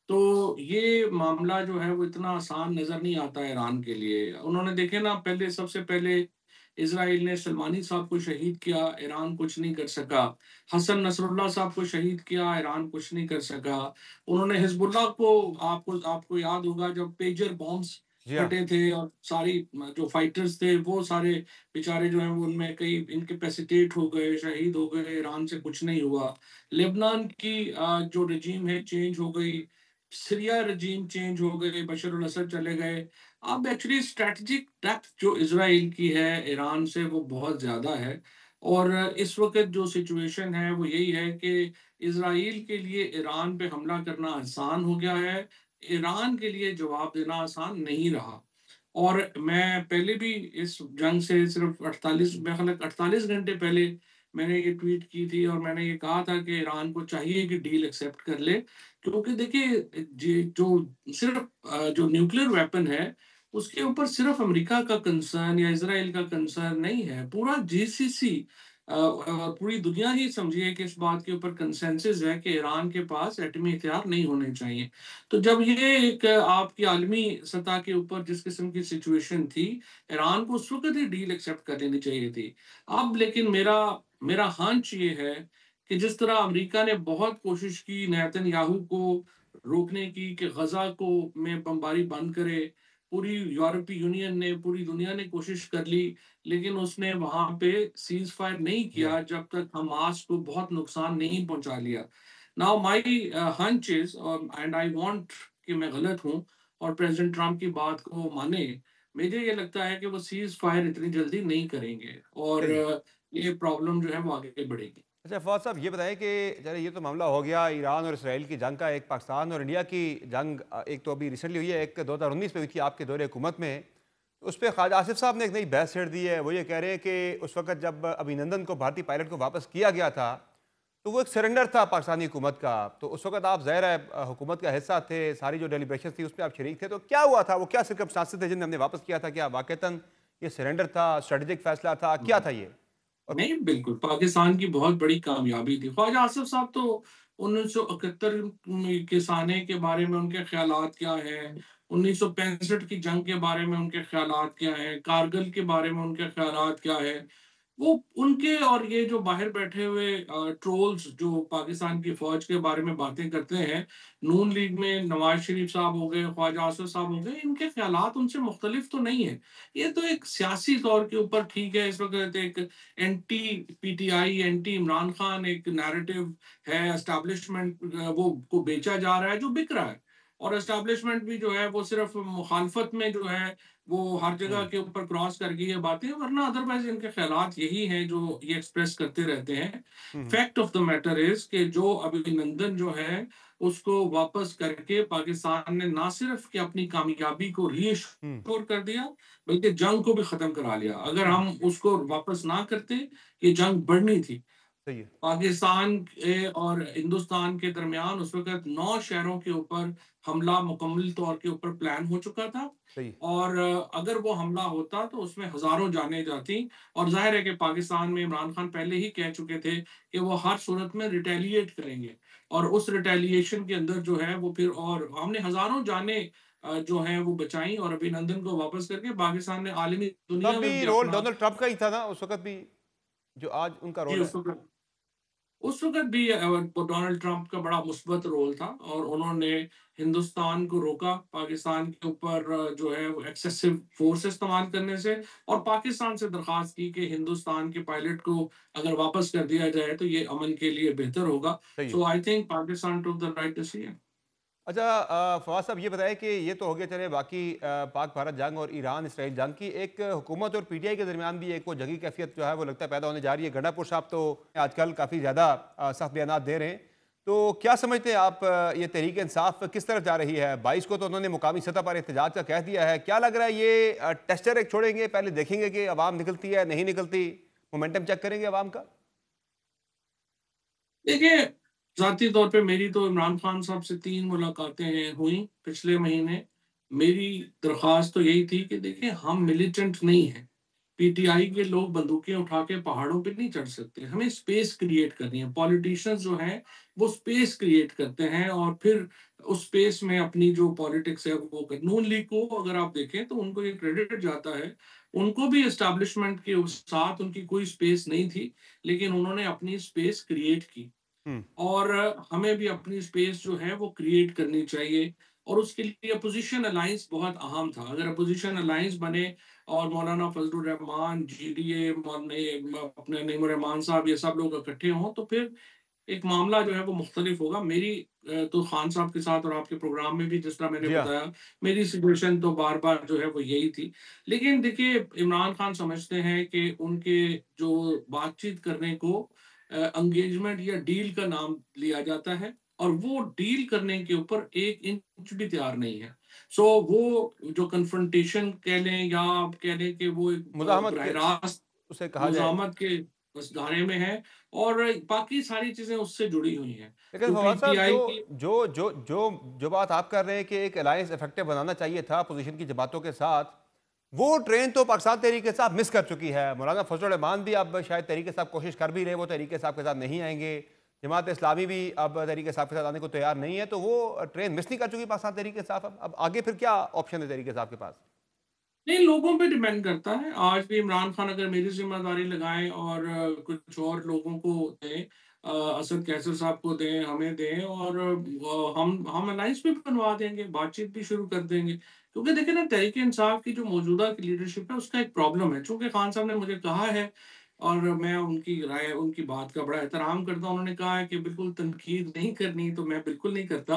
तो ये मामला जो है वो इतना आसान नज़र नहीं आता ईरान के लिए। उन्होंने देखे ना, पहले सबसे पहले इज़राइल ने सलमानी साहब को शहीद किया, ईरान कुछ नहीं कर सका। हसन नसरुल्लाह साहब को शहीद किया, ईरान कुछ नहीं कर सका। उन्होंने हिज़्बुल्लाह को, आपको आपको याद होगा जब पेजर बॉम्ब्स जी हाँ। फटे थे और सारी जो फाइटर्स थे वो सारे बेचारे जो हैं वो उनमें कई इनकैपेसिटेट हो गए, शहीद हो गए, ईरान से कुछ नहीं हुआ। लेबनान की जो रेजिम है चेंज हो गई, सीरिया रेजिम चेंज हो गए, बशर अल असद चले गए। अब एक्चुअली स्ट्रैटेजिक डेप्थ जो इज़राइल की है ईरान से वो बहुत ज़्यादा है। और इस वक़्त जो सिचुएशन है वो यही है कि इज़राइल के लिए ईरान पे हमला करना आसान हो गया है, ईरान के लिए जवाब देना आसान नहीं रहा। और मैं पहले भी इस जंग से सिर्फ़ 48 मेरे ख़्याल है 48 घंटे पहले मैंने ये ट्वीट की थी और मैंने ये कहा था कि ईरान को चाहिए कि डील एक्सेप्ट कर ले। क्योंकि देखिए, जो सिर्फ़ जो न्यूक्लियर वेपन है, उसके ऊपर सिर्फ़ अमेरिका का कंसर्न या इज़राइल का कंसर्न नहीं है। पूरा जीसीसी पूरी दुनिया ही समझिए कि इस बात के ऊपर कंसेंसस है कि ईरान के पास एटमी हथियार नहीं होने चाहिए। तो जब ये एक आपकी आलमी सतह के ऊपर जिस किस्म की सिचुएशन थी, ईरान को उस वक़्त ही डील एक्सेप्ट कर लेनी चाहिए थी। अब लेकिन मेरा मेरा हंच ये है कि जिस तरह अमेरिका ने बहुत कोशिश की नेतन्याहू को रोकने की कि गज़ा को में बमबारी बंद करे, पूरी यूरोपीय यूनियन ने, पूरी दुनिया ने कोशिश कर ली, लेकिन उसने वहाँ पे सीज़ फायर नहीं जी हाँ। किया जब तक हमास को बहुत नुकसान नहीं पहुँचा लिया। Now my hunch is and I want कि मैं गलत हूँ और प्रेज़िडेंट ट्रम्प की बात को माने। मुझे ये लगता है कि वो सीज़ फायर इतनी जल्दी नहीं करेंगे और सही है। ये प्रॉब्लम जो है वो आगे बढ़ेगी। अच्छा फवाद साहब, ये बताएं कि चले ये तो मामला हो गया ईरान और इसराइल की जंग का, एक पाकिस्तान और इंडिया की जंग, एक तो अभी रिसेंटली हुई है, एक 2019 में हुई थी आपके दौरे हुकूमत में। तो उस पर ख्वाजा आसिफ साहब ने एक नई बहस छेड़ दी है। वो ये कह रहे हैं कि उस वक्त जब अभिनंदन को, भारतीय पायलट को वापस किया गया था, तो वो एक सरेंडर था पाकिस्तानी हुकूमत का। तो उस वक्त आप ज़ाहिर है हुकूमत का हिस्सा थे, सारी जो डेलीब्रेशन थी उसमें आप शरीक थे। तो क्या हुआ था, वो क्या सिर्कमस्टांसेस थे जिनमें हमने वापस किया था? क्या वाकईतन ये सरेंडर था, स्ट्रेटेजिक फैसला था, क्या था ये? और नहीं, बिल्कुल, पाकिस्तान की बहुत बड़ी कामयाबी थी। ख्वाजा आसिफ साहब तो 1971 के साने के बारे में उनके ख़्यालात क्या हैं, 1965 की जंग के बारे में उनके ख़्यालात क्या हैं, कारगिल के बारे में उनके ख़्यालात क्या हैं, वो उनके और ये जो बाहर बैठे हुए ट्रोल्स जो पाकिस्तान की फ़ौज के बारे में बातें करते हैं, नून लीग में नवाज़ शरीफ साहब हो गए, ख्वाजा आसिफ साहब हो गए, इनके ख़्यालात उनसे मुख्तलिफ तो नहीं है। ये तो एक सियासी तौर के ऊपर ठीक है, इस वक़्त एक anti PTI, anti Imran Khan एक नैरेटिव है, एस्टैब्लिशमेंट वो को बेचा जा रहा है जो बिक रहा है। और एस्टैब्लिशमेंट भी जो है वो सिर्फ मुखालफत में जो है वो हर जगह हम्म, के ऊपर क्रॉस कर गई है बातें, वरना अदरवाइज इनके ख्यालात यही हैं जो ये एक्सप्रेस करते रहते हैं। Hmm, fact of the matter is कि जो अभिनंदन जो है उसको वापस करके पाकिस्तान ने ना सिर्फ कि अपनी कामयाबी को हम्म, रीअश्योर कर दिया, बल्कि जंग को भी खत्म करा लिया। अगर हम्म, हम उसको वापस ना करते, ये जंग बढ़नी थी। सही है। पाकिस्तान के और हिंदुस्तान के दरमियान उस वक़्त 9 शहरों के ऊपर हमला मुकम्मल तौर के ऊपर प्लान हो चुका था। सही। और अगर वो हमला होता तो उसमें हज़ारों जानें जाती। और ज़ाहिर है कि पाकिस्तान में इमरान खान पहले ही कह चुके थे कि वो हर सूरत में रिटेलिएट करेंगे। और उस रिटेलिएशन के अंदर जो है वो फिर और हमने हज़ारों जानें जो हैं वो बचाई और अभिनंदन को वापस करके पाकिस्तान ने आलमी तब दुनिया भी में भी रोल अपना डोनाल्ड ट्रंप का ही था ना उस वक्त भी, जो आज उनका जी, रोल है? उस वक़्त भी डोनाल्ड ट्रंप का बड़ा मुस्बत रोल था और उन्होंने हिंदुस्तान को रोका पाकिस्तान के ऊपर जो है वो एक्सेसिव फ़ोर्स इस्तेमाल करने से, और पाकिस्तान से दरख़्वास्त की कि हिंदुस्तान के पायलट को अगर वापस कर दिया जाए तो ये अमन के लिए बेहतर होगा। सही है। सो I think Pakistan took the right decision. अच्छा फवाद साहब, ये बताएं कि ये तो हो गया चले बाकी पाक भारत जंग और ईरान इसराइल जंग की, एक हुकूमत और पीटीआई के दरमियान भी एक वो जंगी कैफियत जो है वो लगता है पैदा होने जा रही है। गंडापुर साहब तो आजकल काफ़ी ज़्यादा सख्त बयान दे रहे हैं। तो क्या समझते हैं आप, ये तहरीक इंसाफ किस तरफ जा रही है? 22 को तो उन्होंने मुकामी सतह पर एहतजाज का कह दिया है। क्या लग रहा है ये टेस्टर एक छोड़ेंगे, पहले देखेंगे कि आवाम निकलती है नहीं निकलती, मोमेंटम चेक करेंगे आवाम का? देखिए, ज़ाती तौर पे मेरी तो इमरान खान साहब से 3 मुलाकातें हुई पिछले महीने। मेरी दरख़्वास्त तो यही थी कि देखिए हम मिलिटेंट नहीं हैं। पीटीआई के लोग बंदूकें उठा के पहाड़ों पे नहीं चढ़ सकते। हमें स्पेस क्रिएट करनी है। पॉलिटिशियंस जो हैं, वो स्पेस क्रिएट करते हैं और फिर उस स्पेस में अपनी जो पॉलिटिक्स है वो कर नून लीग को अगर आप देखें तो उनको ये क्रेडिट जाता है। उनको भी एस्टेब्लिशमेंट के उस साथ उनकी कोई स्पेस नहीं थी, लेकिन उन्होंने अपनी स्पेस क्रिएट की। हम्म, और हमें भी अपनी स्पेस जो है वो क्रिएट करनी चाहिए। और उसके लिए अपोजिशन अलायंस बहुत अहम था। अगर अपोजिशन अलायंस बने और मौलाना फजलुर रहमान, जीडीए, अपने नईमुर रहमान साहब, ये सब लोग इकट्ठे हों तो फिर एक मामला जो है वो मुख्तलिफ होगा। मेरी तो खान साहब के साथ और आपके प्रोग्राम में भी जिस तरह मैंने जी हाँ। बताया, मेरी सिचुएशन तो बार बार जो है वो यही थी। लेकिन देखिए, इमरान खान समझते हैं कि उनके जो बातचीत करने को एंगेजमेंट या डील का नाम लिया जाता है, और वो डील करने के ऊपर 1 इंच भी तैयार नहीं है। सो वो जो कन्फ्रंटेशन कह लें या आप कह लें कि वो एक मुजाहमत बरह के रास्त उसे कहा जाए। मुज़ामत के बस दायरे में है, और बाकी सारी चीज़ें उससे जुड़ी हुई हैं। लेकिन जो फवाद साहब, जो पीटीआई की जो जो जो जो बात आप कर रहे हैं कि एक अलायंस इफेक्टिव बनाना चाहिए था अपोजिशन की जमातों के साथ, वो ट्रेन तो पाकिस्तान तहरीक इंसाफ मिस कर चुकी है। मौलाना फजल रहमान भी अब शायद तहरीक इंसाफ कोशिश कर भी रहे, वो तहरीक इंसाफ के साथ नहीं आएंगे। जमात इस्लामी भी अब तहरीक इंसाफ के साथ आने को तैयार नहीं है। तो वो ट्रेन मिस नहीं कर चुकी पाकिस्तान तहरीक इंसाफ? अब आगे फिर क्या ऑप्शन है तहरीक इंसाफ के पास? नहीं, लोगों पे डिपेंड करता है। आज भी इमरान खान अगर मेरी ज़िम्मेदारी लगाएँ और कुछ और लोगों को दें, असद कैसर साहब को दें, हमें दें, और हम अलायंस भी बनवा देंगे, बातचीत भी शुरू कर देंगे। क्योंकि देखिए ना, तहरीक-ए-इंसाफ की जो मौजूदा की लीडरशिप है, उसका एक प्रॉब्लम है। चूँकि खान साहब ने मुझे कहा है और मैं उनकी राय, उनकी बात का बड़ा एहतराम करता हूँ। उन्होंने कहा है कि बिल्कुल तनकीद नहीं करनी, तो मैं बिल्कुल नहीं करता।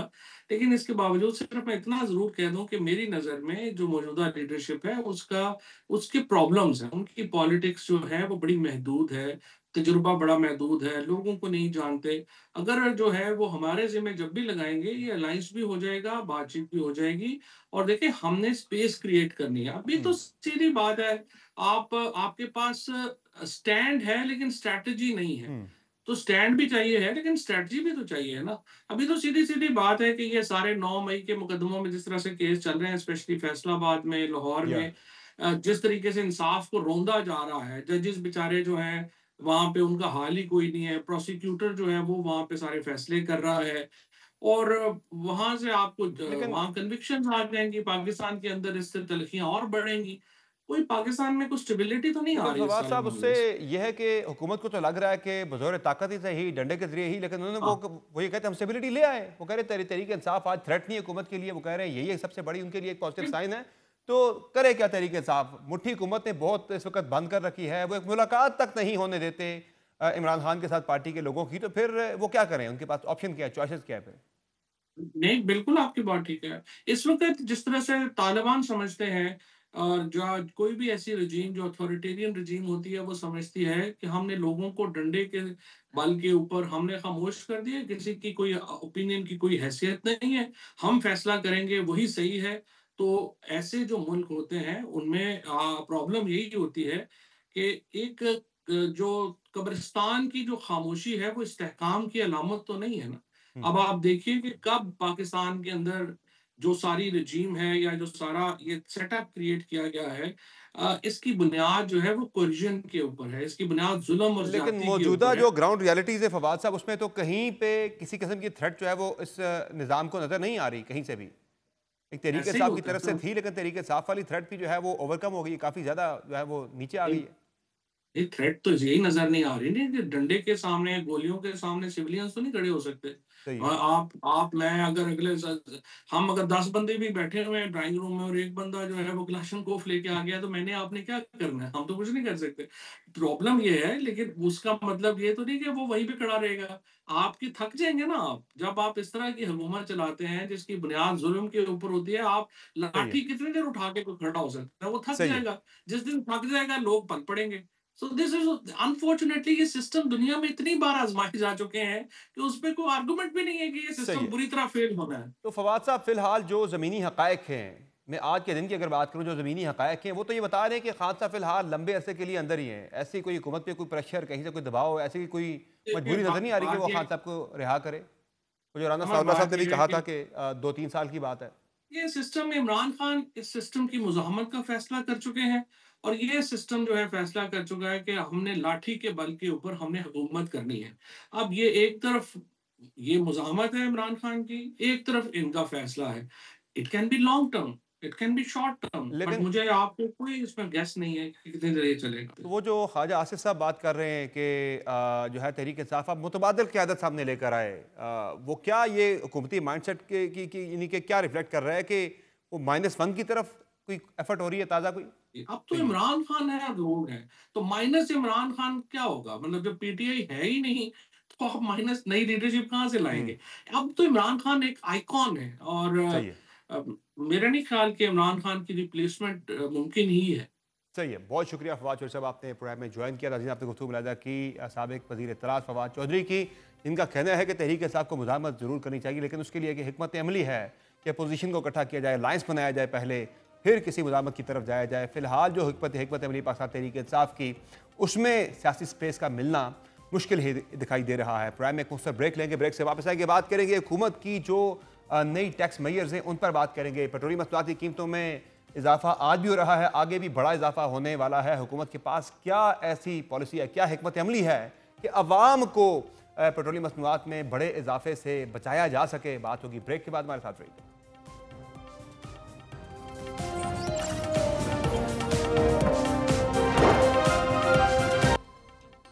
लेकिन इसके बावजूद सिर्फ मैं इतना ज़रूर कह दूँ कि मेरी नज़र में जो मौजूदा लीडरशिप है उसके प्रॉब्लम्स हैं। उनकी पॉलिटिक्स जो है वो बड़ी महदूद है। तजुर्बा बड़ा महदूद है, लोगों को नहीं जानते। अगर जो है वो हमारे ज़िम्मे जब भी लगाएँगे, ये अलायंस भी हो जाएगा, बातचीत भी हो जाएगी और देखिए हमने स्पेस क्रिएट करनी है। अभी तो सीधी बात है, आपके पास स्टैंड है लेकिन स्ट्रैटेजी नहीं है। हम्म। तो स्टैंड भी चाहिए है लेकिन स्ट्रैटेजी भी तो चाहिए ना। अभी तो सीधी-सीधी बात है कि ये सारे 9 मई के मुकदमों में जिस तरह से केस चल रहे हैं, स्पेशली फैसलाबाद में, लाहौर या में जिस तरीके से इंसाफ को रौंदा जा रहा है, जजेस बेचारे जो हैं, वहाँ पे उनका हाल ही कोई नहीं है। प्रोसिक्यूटर जो है वो वहाँ पे सारे फैसले कर रहा है और वहाँ से आपको लेकिन वहाँ कन्विक्शंस आ जाएँगी, पाकिस्तान के अंदर इससे तलखियाँ और बढ़ेंगी। कोई पाकिस्तान में कुछ स्टेबिलिटी तो नहीं आ लेकिन रही इस फवाद सारे साहब, उससे मामले से। यह है कि हुकूमत को तो लग रहा है कि बज़ौर ताकत ही सही, डंडे के जरिए ही, लेकिन उन्होंने हाँ। वो ये कहते हैं हम स्टेबिलिटी ले आए। वो कह रहे तहरीक इंसाफ आज थ्रेट नहीं है हुकूमत के लिए, वो कह रहे हैं यही एक सबसे बड़ी उनके लिए एक पॉजिटिव साइन है। तो करे क्या तहरीक इंसाफ? मुट्ठी हुकूमत ने बहुत इस वक्त बंद कर रखी है, वो एक मुलाकात तक नहीं होने देते इमरान खान के साथ पार्टी के लोगों की, तो फिर वो क्या करें? उनके पास ऑप्शन क्या है, चॉइसेस क्या है फिर? नहीं, बिल्कुल आपकी बात ठीक है। इस वक़्त जिस तरह से तालिबान समझते हैं और जो कोई भी ऐसी रजीम जो अथॉरिटेरियन रजीम होती है, वो समझती है कि हमने लोगों को डंडे के बल के ऊपर हमने खामोश कर दिया, किसी की कोई ओपिनियन की कोई हैसियत नहीं है, हम फैसला करेंगे वही सही है। तो ऐसे जो मुल्क होते हैं, उनमें प्रॉब्लम यही होती है कि एक जो कब्रिस्तान की जो खामोशी है, वो इस्तेहकाम की अलामत तो नहीं है ना। हम्म। अब आप देखिए कि कब पाकिस्तान के अंदर जो सारी रजीम है या जो सारा ये सेटअप क्रिएट किया गया है, इसकी बुनियाद जो है वो कोरिजन के ऊपर है, इसकी बुनियाद जुल्म और लेकिन ज्यादती के मौजूदा ऊपर है। जो ग्राउंड रियलिटीज है फवाद साहब, उसमें तो कहीं पे किसी किस्म की थ्रेट जो है वो इस निज़ाम को नजर नहीं आ रही कहीं से भी। एक तहरीक ऐसे ही इंसाफ की होता है तरफ से ना। थी, लेकिन तहरीक इंसाफ वाली थ्रेट भी जो है वो ओवरकम हो गई, काफी ज्यादा जो है वो नीचे आ गई है। ये थ्रेट तो यही नजर नहीं आ रही नहीं कि डंडे के सामने गोलियों के सामने सिविलियंस तो नहीं खड़े हो सकते। सही है। और आप मैं अगर हम अगर 10 बंदे भी बैठे हुए हैं ड्राइंग रूम में और एक बंदा जो है वो क्लाशनकोफ लेके आ गया तो मैंने आपने क्या करना है, हम तो कुछ नहीं कर सकते। प्रॉब्लम ये है, लेकिन उसका मतलब ये तो नहीं कि वो वहीं पे खड़ा रहेगा। आपकी थक जाएंगे ना आप, जब आप इस तरह की हुकूमत चलाते हैं जिसकी बुनियाद जुल्म के ऊपर होती है। आप सही है। लाठी कितनी देर उठा के कोई खड़ा हो सकता है? वो थक सही है। जाएगा। जिस दिन थक जाएगा लोग पल पड़ेंगे। सो दिस इज अनफॉर्चुनेटली ये सिस्टम दुनिया में इतनी बार आजमाए जा चुके हैं कि उसपे कोई आर्गुमेंट भी नहीं है कि ये सही सिस्टम है। बुरी तरह फेल होना है। तो फवाद साहब, फिलहाल जो ज़मीनी हक़ाइक़ हैं, मैं आज के दिन की अगर बात करूं, जो ज़मीनी हक़ाइक़ हैं वो तो ये बता रहे हैं कि खान साहब फिलहाल लंबे अरसे के लिए अंदर ही हैं। ऐसी कोई हुकूमत पे कोई प्रेशर, कहीं से कोई दबाव, ऐसी कोई देखिए मजबूरी नज़र नहीं आ रही कि बात वो ये खान साहब को रिहा करे? वो जो राना अमर साहब बात ने भी ये है कहा कि था कि 2-3 साल की बात है। ये सिस्टम इमरान खान इस सिस्टम की मुज़ाहमत का फैसला कर चुके हैं और ये सिस्टम जो है फैसला कर चुका है कि हमने लाठी के बल के ऊपर हमने हुकूमत करनी है। अब ये एक तरफ ये मुज़ाहमत है इमरान खान की, एक तरफ इनका फैसला है। It can be long term, it can be short term, but लेकिन मुझे आपको कोई इसमें गेस नहीं है कि कितनी देर ये चलेगा। तो वो जो ख्वाजा आसिफ साहब बात कर रहे हैं कि जो है तहरीक इंसाफ आप मुतबादिल क़यादत सामने लेकर आए, वो क्या ये हुकूमती माइंडसेट के की यानी कि क्या रिफ्लेक्ट कर रहा है कि वो -1 की तरफ कोई एफर्ट हो रही है ताज़ा कोई? अब तो जी। इमरान खान है और लोग हैं, तो माइनस इमरान खान क्या होगा? मतलब जब पीटीआई है ही नहीं, तो आप माइनस नई लीडरशिप कहाँ से हम्म। लाएँगे? अब तो इमरान खान एक आइकॉन है और सही है। अ, मेरा नहीं ख्याल कि इमरान खान की रिप्लेसमेंट मुमकिन ही है। सही है। बहुत शुक्रिया फवाद चौधरी साहब, आपने प्रोग्राम में ज्वाइन किया। नाज़रीन, आपने गुफ्तगू मुलाहिज़ा की साबिक़ वज़ीर इत्तलात फवाद चौधरी की। इनका कहना है कि तहरीक इंसाफ को मुज़ाहमत ज़रूर करनी चाहिए, लेकिन उसके लिए एक हिकमत अमली है कि अपोजिशन को इकट्ठा किया जाए, अलायंस बनाया जाए पहले, फिर किसी मुज़ाहमत की तरफ जाया जाए। फ़िलहाल जो हिकमत अमली पाकिस्तान तहरीक इंसाफ की, उसमें सियासी स्पेस का मिलना मुश्किल ही दिखाई दे रहा है। प्रोग्राम में एक मुख्तसर ब्रेक लेंगे, ब्रेक से वापस आएंगे, बात करेंगे हुकूमत की जो नई टैक्स मेयर्स हैं उन पर बात करेंगे। पेट्रोलियम मसनूआत की कीमतों में इजाफा आज भी हो रहा है, आगे भी बड़ा इजाफा होने वाला है। हुकूमत के पास क्या ऐसी पॉलिसी है, क्या हिकमत अमली है कि अवाम को पेट्रोलियम मसनूआत में बड़े इजाफे से बचाया जा सके? बात होगी ब्रेक के बाद। हमारे साथ रहिए।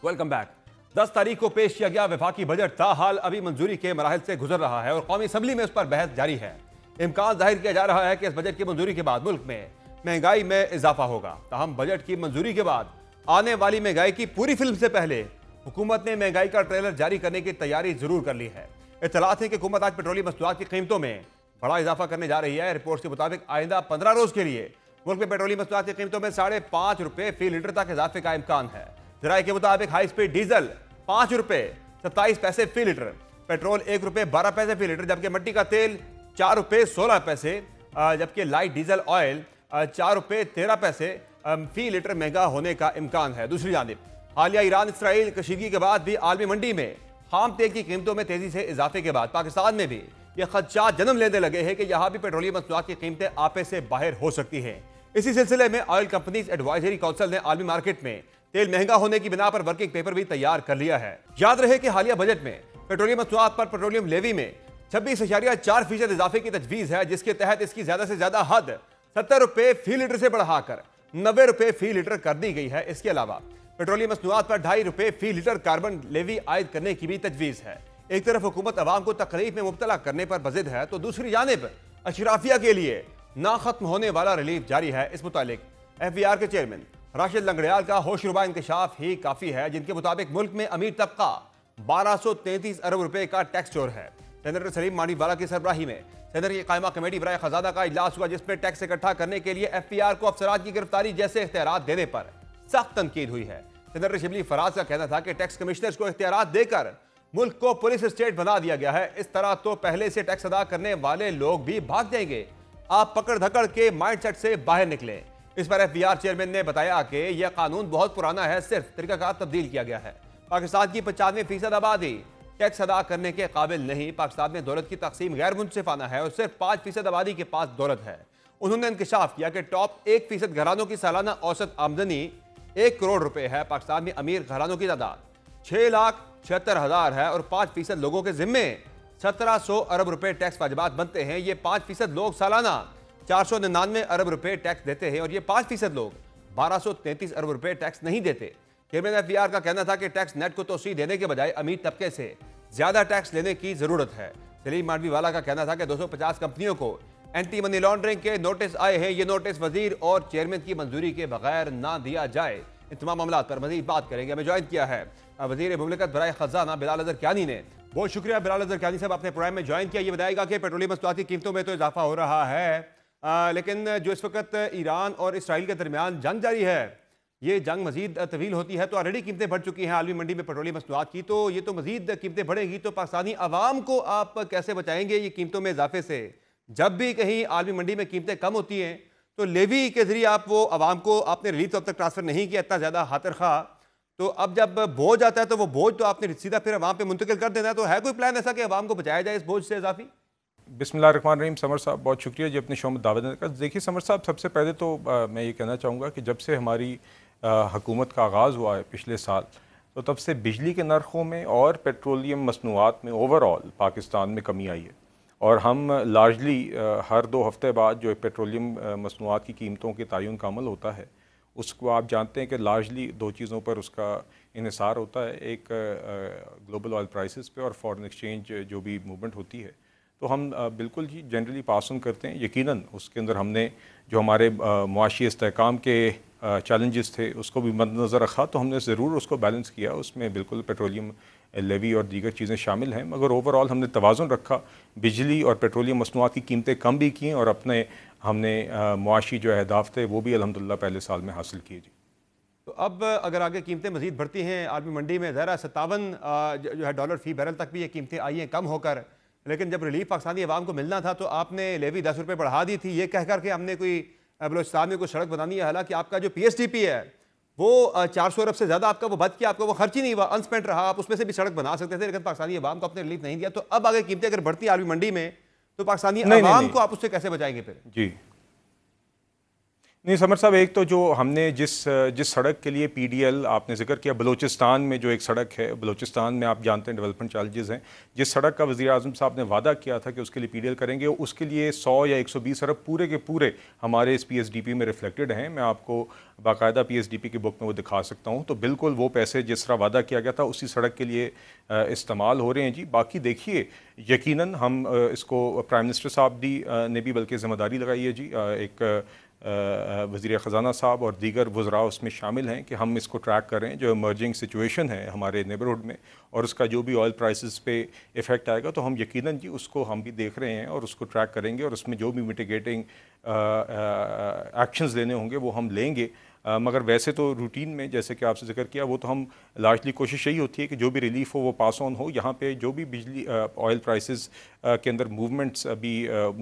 Welcome back. 10 तारीख को पेश किया गया वफाकी बजट ताहाल अभी मंजूरी के मराहल से गुजर रहा है और कौमी असम्बली में उस पर बहस जारी है। इम्कान जाहिर किया जा रहा है कि इस बजट की मंजूरी के बाद मुल्क में महंगाई में इजाफा होगा। ताहम बजट की मंजूरी के बाद आने वाली महंगाई की पूरी फिल्म से पहले हुकूमत ने महंगाई का ट्रेलर जारी करने की तैयारी जरूर कर ली है। इत्तलात है कि हुकूमत आज पेट्रोलियम मसनूआत की कीमतों में बड़ा इजाफा करने जा रही है। रिपोर्ट के मुताबिक आइंदा 15 रोज के लिए मुल्क में पेट्रोलियम मसनूआत की कीमतों में ₹5.5 फी लीटर तक इजाफे का इम्कान है। जराये के मुताबिक हाई स्पीड डीजल 5 रुपए 27 पैसे फी लीटर, पेट्रोल 1 रुपए 12 पैसे फी लीटर, जबकि मिट्टी का तेल 4 रुपए 16 पैसे, जबकि लाइट डीजल ऑयल 4 रुपए 13 पैसे फी लीटर महंगा होने का इम्कान है। दूसरी जानिब हालिया ईरान इसराइल कशीदगी के बाद भी आलमी मंडी में खाम तेल की कीमतों में तेजी से इजाफे के बाद पाकिस्तान में भी ये खदशात जन्म लेने लगे हैं कि यहां भी पेट्रोलियम मसनूआत की कीमतें आपे से बाहर हो सकती हैं। इसी सिलसिले में ऑयल कंपनीज एडवाइजरी काउंसिल ने आलमी मार्केट में तेल महंगा होने की बिना पर वर्किंग पेपर भी तैयार कर लिया है। याद रहे कि हालिया बजट में पेट्रोलियम मसनूआत पर पेट्रोलियम लेवी में 26.4% इजाफे की तजवीज है, जिसके तहत इसकी ज्यादा से ज्यादा हद 70 रुपए फी लीटर से बढ़ाकर 90 रुपए फी लीटर कर दी गई है। इसके अलावा पेट्रोलियम मसनूआत पर 2.5 रुपए फी लीटर कार्बन लेवी आयद करने की भी तजवीज है। एक तरफ हुकूमत अवाम को तकलीफ में मुब्तला करने पर बजिद है, तो दूसरी जानिब अशराफिया के लिए ना खत्म होने वाला रिलीफ जारी है। इस मुतालिक FBR के चेयरमैन राशिद लंगड़ियाल का होशरुबा इंकशाफ ही काफी है, जिनके मुताबिक मुल्क में अमीर तबका 1233 अरब रुपए का टैक्स चोर है। सेनेटर सलीम मानीवाला की सरबराही में सेनेटर की कायमा कमेटी बराए खजाना का इजलास हुआ, जिसमें टैक्स इकट्ठा करने के लिए FBR को अफसरात की गिरफ्तारी जैसे इख्तियारात देने पर सख्त तनकीद हुई है। सेनेटर शिबली फराज का कहना था कि टैक्स कमिश्नर्स को इख्तियारात देकर मुल्क को पुलिस स्टेट बना दिया गया है। इस तरह तो पहले से टैक्स अदा करने वाले लोग भी भाग जाएंगे। आप पकड़ धकड़ के माइंडसेट से बाहर निकले। इस पर FBR चेयरमैन ने बताया कि यह कानून बहुत पुराना है, सिर्फ तरीकाकार तब्दील किया गया है। पाकिस्तान की 95% आबादी टैक्स अदा करने के काबिल नहीं। पाकिस्तान में दौलत की तकसीम गैर मुनसिफाना है और सिर्फ 5% आबादी के पास दौलत है। उन्होंने इंकशाफ किया कि टॉप 1% घरानों की सालाना औसत आमदनी 1 करोड़ रुपए है। पाकिस्तान में अमीर घरानों की तादाद 6,76,000 है और 5% लोगों के जिम्मे 1700 अरब रुपए टैक्स वाजिबात बनते हैं। ये 5% लोग सालाना 499 अरब रुपए टैक्स देते हैं और ये 5% लोग 1233 अरब रुपए टैक्स नहीं देते। चेयरमैन FBR का कहना था कि टैक्स नेट को तोसी देने के बजाय अमीर तबके से ज्यादा टैक्स लेने की जरूरत है। सलीम मांडवीवाला का कहना था कि 250 कंपनियों को एंटी मनी लॉन्ड्रिंग के नोटिस आए हैं। ये नोटिस वजीर और चेयरमैन की मंजूरी के बगैर ना दिया जाए। इन तमाम मामला पर मजीद बात करेंगे। हमें ज्वाइन किया है वजीर मुमलिकत बराए खजाना बिलाल अजहर कियानी ने। बहुत शुक्रिया बिलाल अजहर कियानी साहब, आपने प्रोग्राम में ज्वाइन किया। ये बताएगा कि पेट्रोलियम मसनूआत की कीमतों में तो इजाफा हो रहा है, लेकिन जो इस वक्त ईरान और इसराइल के दरमियान जंग जारी है, ये जंग मजीद तवील होती है तो ऑलरेडी कीमतें बढ़ चुकी हैं आलमी मंडी में पेट्रोलियम मसनूआत की, तो ये तो मजीद कीमतें बढ़ेगी। तो पाकिस्तानी अवाम को आप कैसे बचाएंगे ये कीमतों में इजाफे से? जब भी कहीं आलमी मंडी में कीमतें कम होती हैं तो लेवी के जरिए आप वो अवाम को आपने रिलीफ तो अब तक ट्रांसफर नहीं किया इतना ज़्यादा हाथर खा, तो अब जब बोझ आता है तो वो बोझ तो आपने सीधा फिर अवाम पे मुंतकिल कर देना है। तो है कोई प्लान ऐसा कि अवाम को बचाया जाए इस बोझ से इजाफी? बिस्मिल्लाहिर्रहमानिर्रहीम। समर साहब बहुत शुक्रिया जी अपने शो में दावत देने का। देखिए समर साहब, सबसे पहले तो मैं ये कहना चाहूँगा कि जब से हमारी हुकूमत का आगाज़ हुआ है पिछले साल, तो तब से बिजली के नरखों में और पेट्रोलियम मसनूआत में ओवरऑल पाकिस्तान में कमी आई है। और हम लार्जली हर 2 हफ्ते बाद जो पेट्रोलियम मसनूआत की कीमतों के तयन का अमल होता है, उसको आप जानते हैं कि लार्जली 2 चीज़ों पर उसका इन्हिसार होता है। एक ग्लोबल ऑयल प्राइसेस पे और फॉरेन एक्सचेंज जो भी मूवमेंट होती है। तो हम बिल्कुल ही जनरली पास ऑन करते हैं। यकीनन उसके अंदर हमने जो हमारे मुआशी इस्तेहकाम के चैलेंजेस थे उसको भी मद्देनज़र रखा, तो हमने ज़रूर उसको बैलेंस किया। उसमें बिल्कुल पेट्रोलियम लेवी और दीगर चीज़ें शामिल हैं, मगर ओवरऑल हमने तवाज़ुन रखा। बिजली और पेट्रोलियम मसनूआत की कीमतें कम भी की और हमने मुआशी जो अहदाफ थे वो भी अल्हम्दुलिल्लाह पहले साल में हासिल किए जी। तो अब अगर आगे कीमतें मजीद बढ़ती हैं आलमी मंडी में, ज़रा 57 जो है डॉलर फी बैरल तक भी ये कीमतें आई हैं कम होकर, लेकिन जब रिलीफ पाकिस्तानी अवाम को मिलना था तो आपने लेवी 10 रुपये बढ़ा दी थी, ये कह करके हमने कोई बलोचिस्तान में कोई सड़क बनानी है। हालांकि आपका जो PSDP है वो 400 अरब से ज़्यादा आपका वो बच किया, आपका वो खर्च ही नहीं हुआ, अनस्पेंट रहा, आप उसमें से भी सड़क बना सकते थे, लेकिन पाकिस्तानी अवाम को आपने रिलीफ नहीं दिया। तो अब आगे कीमतें अगर बढ़ती आलमी मंडी में तो पाकिस्तानी अवाम को आप उससे कैसे बचाएंगे फिर? जी नहीं समर साहब, एक तो जो हमने जिस सड़क के लिए PDL आपने जिक्र किया, बलूचिस्तान में जो एक सड़क है, बलूचिस्तान में आप जानते हैं डेवलपमेंट चैलेंजेस हैं, जिस सड़क का वज़ीर आज़म साहब ने वादा किया था कि उसके लिए PDL करेंगे, उसके लिए 100 या 120 अरब पूरे के पूरे हमारे इस PSDP में रिफ्लेक्टेड हैं। मैं आपको बाकायदा PSDP की बुक में वो दिखा सकता हूँ। तो बिल्कुल वो पैसे जिस तरह वादा किया गया था उसी सड़क के लिए इस्तेमाल हो रहे हैं जी। बाकी देखिए यकीनन हम इसको प्राइम मिनिस्टर साहब ने भी बल्कि ज़िम्मेदारी लगाई है जी। एक वज़ीर ख़जाना साहब और दीगर वज़रा उसमें शामिल हैं कि हम इसको ट्रैक करें, जो इमर्जिंग सिचुएशन है हमारे नेबरहुड में और उसका जो भी ऑयल प्राइसेस पे इफ़ेक्ट आएगा, तो हम यकीनन जी उसको हम भी देख रहे हैं और उसको ट्रैक करेंगे और उसमें जो भी मिटिगेटिंग एक्शंस लेने होंगे वो हम लेंगे। मगर वैसे तो रूटीन में जैसे कि आपसे जिक्र किया वो तो हम लार्जली कोशिश यही होती है कि जो भी रिलीफ हो वो पास ऑन हो। यहाँ पे जो भी बिजली ऑयल प्राइसेस के अंदर मूवमेंट्स अभी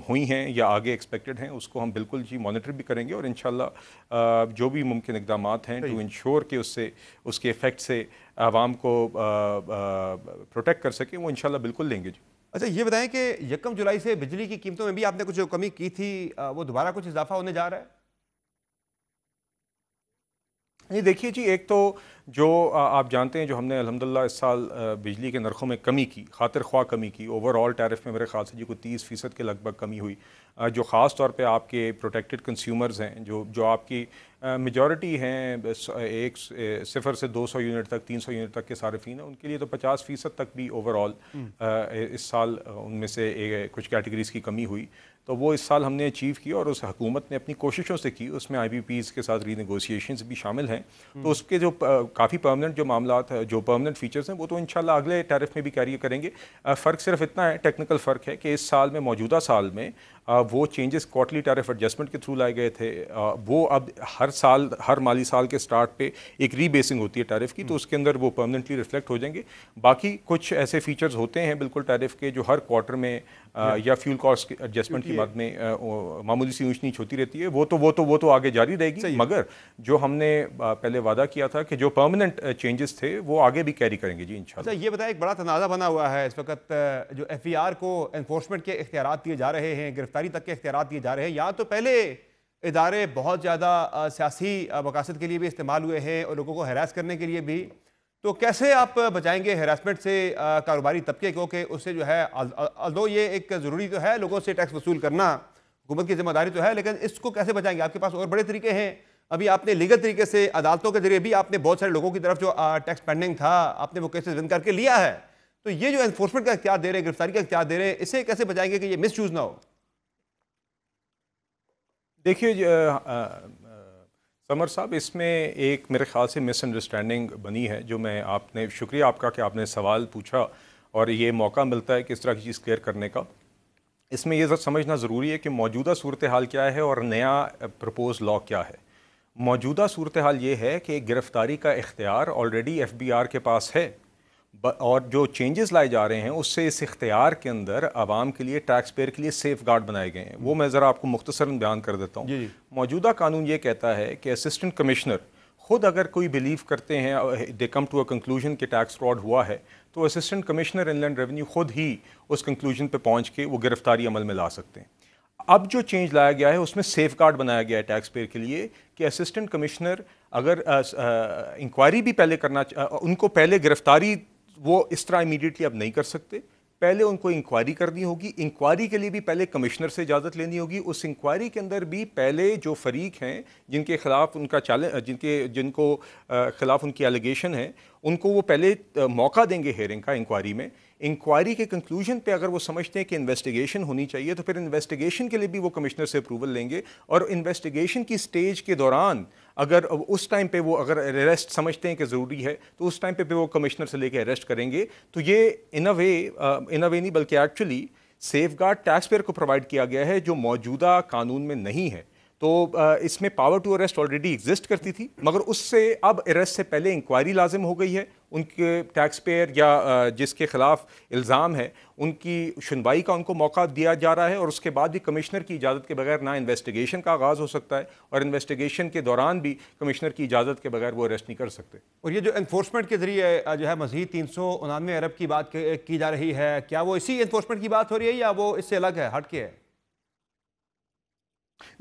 हुई हैं या आगे एक्सपेक्टेड हैं उसको हम बिल्कुल जी मॉनिटर भी करेंगे और इंशाल्लाह जो भी मुमकिन इकदाम हैं टू इंश्योर कि उससे उसके इफ़ेक्ट से आवाम को प्रोटेक्ट कर सकें वो इंशाल्लाह बिल्कुल लेंगे जी। अच्छा, ये बताएं कि 1 जुलाई से बिजली की कीमतों में भी आपने कुछ जो कमी की थी वो दोबारा कुछ इजाफा होने जा रहा है? ये देखिए जी, एक तो जो आप जानते हैं जो हमने अल्हम्दुलिल्लाह इस साल बिजली के नरखों में कमी की, खातिर ख्वाह कमी की, ओवरऑल टैरिफ में मेरे ख्याल से जी कोई 30% के लगभग कमी हुई। जो ख़ास तौर पे आपके प्रोटेक्टेड कंज्यूमर्स हैं, जो आपकी मेजॉरिटी हैं, एक 0 से 200 यूनिट तक 300 यूनिट तक के सारिफिन हैं, उनके लिए तो 50% तक भी ओवरऑल इस साल उनमें से कुछ कैटेगरीज़ की कमी हुई। तो वो इस साल हमने अचीव की और उस हुकूमत ने अपनी कोशिशों से की। उसमें IPPs के साथ रीनेगोशिएशंस भी शामिल हैं। तो उसके जो काफ़ी परमानेंट जो मामलात है, जो परमानेंट फीचर्स हैं वो तो इंशाल्लाह अगले टैरिफ में भी कैरी करेंगे। फ़र्क सिर्फ इतना है, टेक्निकल फ़र्क है कि इस साल में मौजूदा साल में वो चेंजेस क्वार्टरली टैरिफ एडजस्टमेंट के थ्रू लाए गए थे। वो अब हर साल हर माली साल के स्टार्ट पे एक रीबेसिंग होती है टैरिफ की, तो उसके अंदर वो परमानेंटली रिफ्लेक्ट हो जाएंगे। बाकी कुछ ऐसे फीचर्स होते हैं बिल्कुल टैरिफ के जो हर क्वार्टर में या फ्यूल कॉस्ट एडजस्टमेंट की मद में मामूली सी ऊंच नीच होती रहती है। वो तो आगे जारी रहेगी, मगर जो हमने पहले वादा किया था कि जो परमानेंट चेंजेस थे वो आगे भी कैरी करेंगे जी इंशाल्लाह। अच्छा, ये बताएं, एक बड़ा तनाज़ा बना हुआ है इस वक्त जो FBR को एनफोर्समेंट के इख्तियारात दिए जा रहे हैं, गिरफ्तारी तक के इख्तियारात दिए जा रहे हैं। या तो पहले इदारे बहुत ज़्यादा सियासी मकासद के लिए भी इस्तेमाल हुए हैं और लोगों को हरास करने के लिए भी, तो कैसे आप बचाएंगे हरासमेंट से कारोबारी तबके को कि उससे जो है, अल्दो ये एक ज़रूरी तो है लोगों से टैक्स वसूल करना, हुकूमत की जिम्मेदारी तो है, लेकिन इसको कैसे बचाएंगे? आपके पास और बड़े तरीके हैं। अभी आपने लीगल तरीके से अदालतों के जरिए भी आपने बहुत सारे लोगों की तरफ जो टैक्स पेंडिंग था आपने वो केसेस विन करके लिया है। तो ये जो एनफोर्समेंट का इख्तियार दे रहे हैं, गिरफ्तारी का इख्तियार दे रहे हैं, इसे कैसे बचाएंगे कि ये मिस यूज़ ना हो? देखिए समर साहब, इसमें एक मेरे ख्याल से मिसअंडरस्टैंडिंग बनी है जो मैं आपने शुक्रिया आपका कि आपने सवाल पूछा और ये मौका मिलता है कि इस तरह की चीज़ क्लियर करने का। इसमें ये समझना ज़रूरी है कि मौजूदा सूरत हाल क्या है और नया प्रपोज लॉ क्या है। मौजूदा सूरत हाल ये है कि गिरफ्तारी का इख्तियार ऑलरेडी FBR के पास है और जो चेंजेस लाए जा रहे हैं उससे इस इख्तियार के अंदर आवाम के लिए, टैक्स पेयर के लिए सेफ गार्ड बनाए गए हैं। वो मैं ज़रा आपको मुख्तसरन बयान कर देता हूँ। मौजूदा कानून ये कहता है कि असिस्टेंट कमिश्नर खुद अगर कोई बिलीव करते हैं, दे कम टू अ कंक्लूजन कि टैक्स फ्रॉड हुआ है, तो असिस्टेंट कमिश्नर इनलैंड रेवेन्यू खुद ही उस कंक्लूजन पे पहुँच के वो गिरफ्तारी अमल में ला सकते हैं। अब जो चेंज लाया गया है उसमें सेफ गार्ड बनाया गया है टैक्स पेयर के लिए कि असिस्टेंट कमिश्नर अगर इंक्वायरी भी पहले करना, उनको पहले गिरफ्तारी वो इस तरह इमीडिएटली अब नहीं कर सकते, पहले उनको इंक्वायरी करनी होगी। इंक्वायरी के लिए भी पहले कमिश्नर से इजाज़त लेनी होगी। उस इंक्वायरी के अंदर भी पहले जो फरीक हैं जिनके खिलाफ उनका जिनको खिलाफ उनकी एलिगेशन है, उनको वो पहले मौका देंगे हेयरिंग का, इंक्वायरी में। इंक्वायरी के कंक्लूजन पे अगर वो समझते हैं कि इन्वेस्टिगेशन होनी चाहिए तो फिर इन्वेस्टिगेशन के लिए भी वो कमिश्नर से अप्रूवल लेंगे और इन्वेस्टिगेशन की स्टेज के दौरान अगर उस टाइम पे वो अगर अरेस्ट समझते हैं कि ज़रूरी है तो उस टाइम पे वो कमिश्नर से लेके अरेस्ट करेंगे। तो ये इन अ वे नहीं बल्कि actually safe guard tax payer को प्रोवाइड किया गया है जो मौजूदा कानून में नहीं है। तो इसमें power to arrest already exist करती थी, मगर उससे अब अरेस्ट से पहले इंक्वायरी लाजिम हो गई है। उनके टैक्स पेयर या जिसके खिलाफ इल्ज़ाम है उनकी सुनवाई का उनको मौका दिया जा रहा है और उसके बाद भी कमिश्नर की इजाज़त के बगैर ना इन्वेस्टिगेशन का आगाज़ हो सकता है और इन्वेस्टिगेशन के दौरान भी कमिश्नर की इजाज़त के बगैर वो अरेस्ट नहीं कर सकते। और ये जो एनफोर्समेंट के जरिए जो है मज़ीद 399 अरब की बात की जा रही है, क्या वो इसी एनफोर्समेंट की बात हो रही है या वो इससे अलग है, हट के है?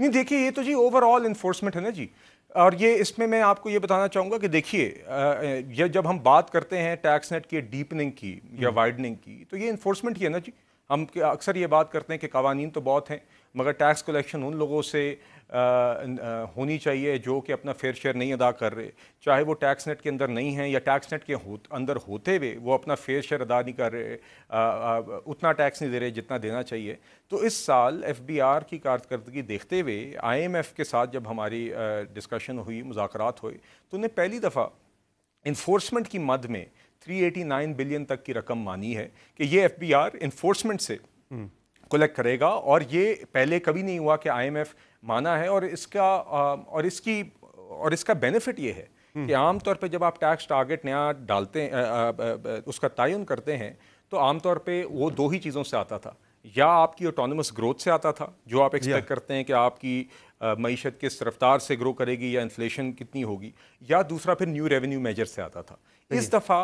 नहीं, देखिए ये तो जी ओवरऑल इन्फोर्समेंट है ना जी। और ये इसमें मैं आपको ये बताना चाहूँगा कि देखिए ये जब हम बात करते हैं टैक्स नेट की डीपनिंग की या वाइडनिंग की, तो ये इन्फोर्समेंट ही है ना जी। हम अक्सर ये बात करते हैं कि कवानीन तो बहुत हैं, मगर टैक्स कलेक्शन उन लोगों से होनी चाहिए जो कि अपना फेयर शेयर नहीं अदा कर रहे, चाहे वो टैक्स नेट के अंदर नहीं हैं या टैक्स नेट के अंदर होते हुए वो अपना फेयर शेयर अदा नहीं कर रहे, उतना टैक्स नहीं दे रहे जितना देना चाहिए। तो इस साल FBR की कारकर्दगी देखते हुए IMF के साथ जब हमारी डिस्कशन हुई, मुज़ाकरात हुए, तो उन्हें पहली दफ़ा इन्फोर्समेंट की मद में 389 बिलियन तक की रकम मानी है कि ये FBR इन्फोर्समेंट से कलेक्ट करेगा। और ये पहले कभी नहीं हुआ कि IMF माना है और इसकी और इसका बेनिफिट ये है कि आमतौर पे जब आप टैक्स टारगेट नया डालते हैं, उसका तयन करते हैं, तो आमतौर पे वो दो ही चीज़ों से आता था। या आपकी ऑटोनमस ग्रोथ से आता था, जो आप एक्सपेक्ट करते हैं कि आपकी मईशत किस रफ्तार से ग्रो करेगी या इन्फ्लेशन कितनी होगी, या दूसरा फिर न्यू रेवेन्यू मेजर से आता था। इस दफ़ा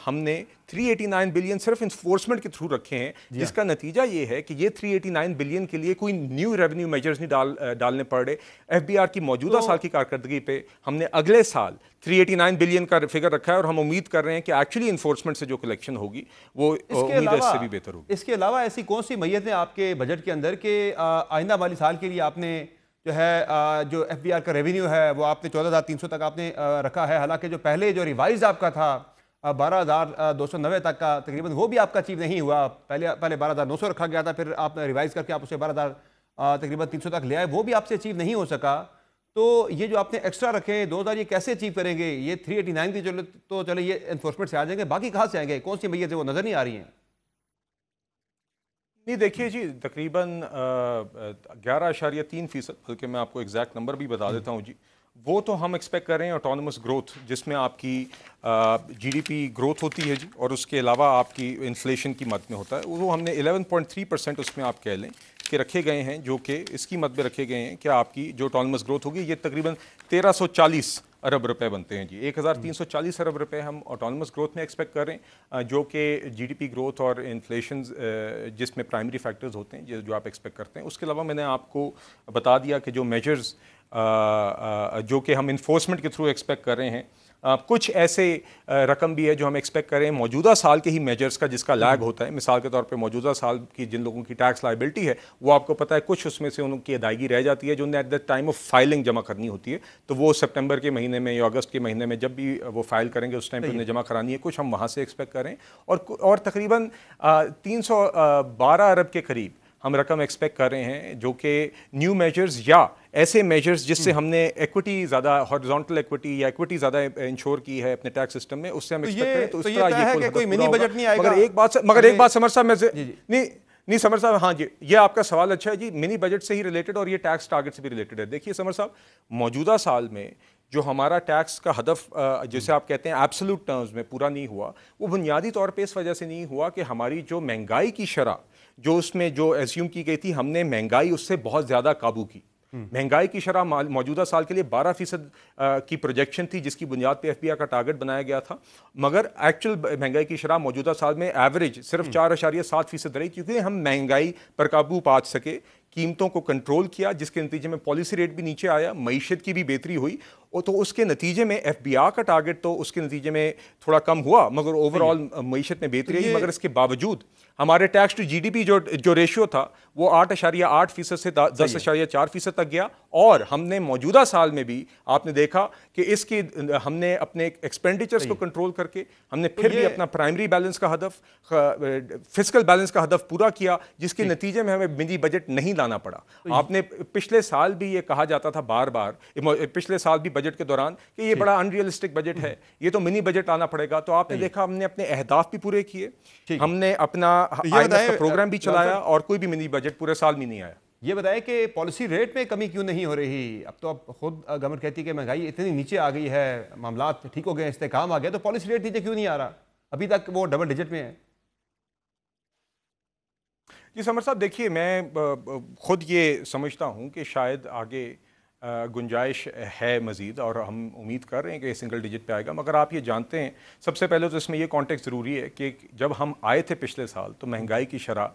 हमने 389 बिलियन सिर्फ इन्फोर्समेंट के थ्रू रखे हैं, जिसका नतीजा ये है कि ये 389 बिलियन के लिए कोई न्यू रेवेन्यू मेजर्स नहीं डालने पड़ रहे। एफबीआर की मौजूदा साल की कारकर्दगी पे हमने अगले साल 389 बिलियन का फिगर रखा है, और हम उम्मीद कर रहे हैं कि एक्चुअली इन्फोर्समेंट से जो कलेक्शन होगी वो उम्मीद है इससे भी बेहतर होगी। इसके अलावा ऐसी कौन सी मैयतें आपके बजट के अंदर के आइंदा वाली साल के लिए आपने जो है जो एफबीआर का रेवेन्यू है वो आपने 14,300 तक आपने रखा है, हालांकि जो पहले जो रिवाइज आपका था 12,290 तक का तकरीबन वो भी आपका अचीव नहीं हुआ। पहले 12,900 रखा गया था, फिर आपने रिवाइज करके आप उसे 12,000 तकरीबन 300 तक ले आए, वो भी आपसे अचीव नहीं हो सका। तो ये जो आपने एक्स्ट्रा रखे 2,000 ये कैसे अचीव करेंगे? ये 389 की चलो तो चले ये एनफोर्समेंट से आ जाएंगे, बाकी कहाँ से आएंगे? कौन सी मैयतें वो नज़र नहीं आ रही हैं? नहीं, देखिए जी, तकरीबन 11.3%, बल्कि मैं आपको एग्जैक्ट नंबर भी बता देता हूँ जी, वो तो हम एक्सपेक्ट कर रहे हैं ऑटोनमस ग्रोथ, जिसमें आपकी जीडीपी ग्रोथ होती है जी, और उसके अलावा आपकी इन्फ्लेशन की मद में होता है। वो हमने 11.3% उसमें आप कह लें कि रखे गए हैं, जो कि इसकी मद में रखे गए हैं कि आपकी जो ऑटोनमस ग्रोथ होगी ये तकरीबन 1340 अरब रुपए बनते हैं जी। 1340 अरब रुपए हम ऑटोनमस ग्रोथ में एक्सपेक्ट कर रहे हैं, जो कि जीडीपी ग्रोथ और इन्फ्लेशन जिसमें प्राइमरी फैक्टर्स होते हैं जो आप एक्सपेक्ट करते हैं। उसके अलावा मैंने आपको बता दिया कि जो मेजर्स जो कि हम इन्फोर्समेंट के थ्रू एक्सपेक्ट कर रहे हैं, कुछ ऐसे रकम भी है जो हम एक्सपेक्ट करें मौजूदा साल के ही मेजर्स का, जिसका लैग होता है। मिसाल के तौर पे मौजूदा साल की जिन लोगों की टैक्स लायबिलिटी है, वो आपको पता है कुछ उसमें से उनकी अदायगी रह जाती है जो उन्हें at the time of filing जमा करनी होती है, तो वो सितंबर के महीने में या अगस्त के महीने में जब भी वो फाइल करेंगे उस टाइम पर उन्हें जमा करानी है। कुछ हम वहाँ से एक्सपेक्ट करें, और तकरीबन 312 अरब के करीब हम रकम एक्सपेक्ट कर रहे हैं, जो कि न्यू मेजर्स या ऐसे मेजर्स जिससे हमने एक्विटी ज़्यादा, हॉरिजॉन्टल एक्विटी या एक्विटी ज़्यादा इंश्योर की है अपने टैक्स सिस्टम में, उससे हम एक्सपेक्ट करें। तो उस तरह ये कुल कोई मिनी बजट नहीं आएगा। मगर एक बात समर साहब, मैं नहीं समर साहब, हाँ जी, ये आपका सवाल अच्छा है जी, मिनी बजट से ही रिलेटेड और ये टैक्स टारगेट से भी रिलेटेड है। देखिए समर साहब, मौजूदा साल में जो हमारा टैक्स का हदफ जैसे आप कहते हैं एब्सोल्यूट टर्म्स में पूरा नहीं हुआ, वो बुनियादी तौर पे इस वजह से नहीं हुआ कि हमारी जो महंगाई की शरह जो उसमें जो एज्यूम की गई थी, हमने महंगाई उससे बहुत ज़्यादा काबू की। महंगाई की शरह मौजूदा साल के लिए 12% की प्रोजेक्शन थी, जिसकी बुनियाद पे एफबीआई का टारगेट बनाया गया था, मगर एक्चुअल महंगाई की शरह मौजूदा साल में एवरेज सिर्फ 4.7% रही, क्योंकि हम महंगाई पर काबू पा सके, कीमतों को कंट्रोल किया, जिसके नतीजे में पॉलिसी रेट भी नीचे आया, मईशत की भी बेहतरी हुई, और तो उसके नतीजे में एफबीआई का टारगेट तो उसके नतीजे में थोड़ा कम हुआ, मगर ओवरऑल मईशत में बेहतरी आई। मगर इसके बावजूद हमारे टैक्स टू जीडीपी जो रेशियो था वो 8.8% से 10.4% तक गया, और हमने मौजूदा साल में भी आपने देखा कि इसकी हमने अपने एक्सपेंडिचर्स को कंट्रोल करके हमने फिर भी अपना प्राइमरी बैलेंस का हदफ, फिस्कल बैलेंस का हदफ पूरा किया, जिसके नतीजे में हमें मिनी बजट नहीं लाना पड़ा। आपने पिछले साल भी ये कहा जाता था बार बार, पिछले साल भी बजट के दौरान, कि ये बड़ा अनरियलिस्टिक बजट है, ये तो मिनी बजट आना पड़ेगा। तो आपने देखा हमने अपने अहदाफ भी पूरे किए, हमने अपना IMF का प्रोग्राम भी चलाया, और कोई भी मिनी बजट पूरे साल में नहीं आया। ये बताएं कि पॉलिसी रेट में कमी क्यों नहीं हो रही? अब तो अब खुद गवर्नमेंट कहती है कि महंगाई इतनी नीचे आ गई है, मामलात ठीक हो गए, इस्तेकाम आ गया, तो पॉलिसी रेट नीचे क्यों नहीं आ रहा? अभी तक वो डबल डिजिट में है। जी समर साहब, देखिए मैं खुद ये समझता हूँ कि शायद आगे गुंजाइश है मज़ीद, और हम उम्मीद कर रहे हैं कि सिंगल डिजिट पे आएगा। मगर आप ये जानते हैं, सबसे पहले तो इसमें ये कॉन्टेक्स्ट ज़रूरी है कि जब हम आए थे पिछले साल, तो महंगाई की शरह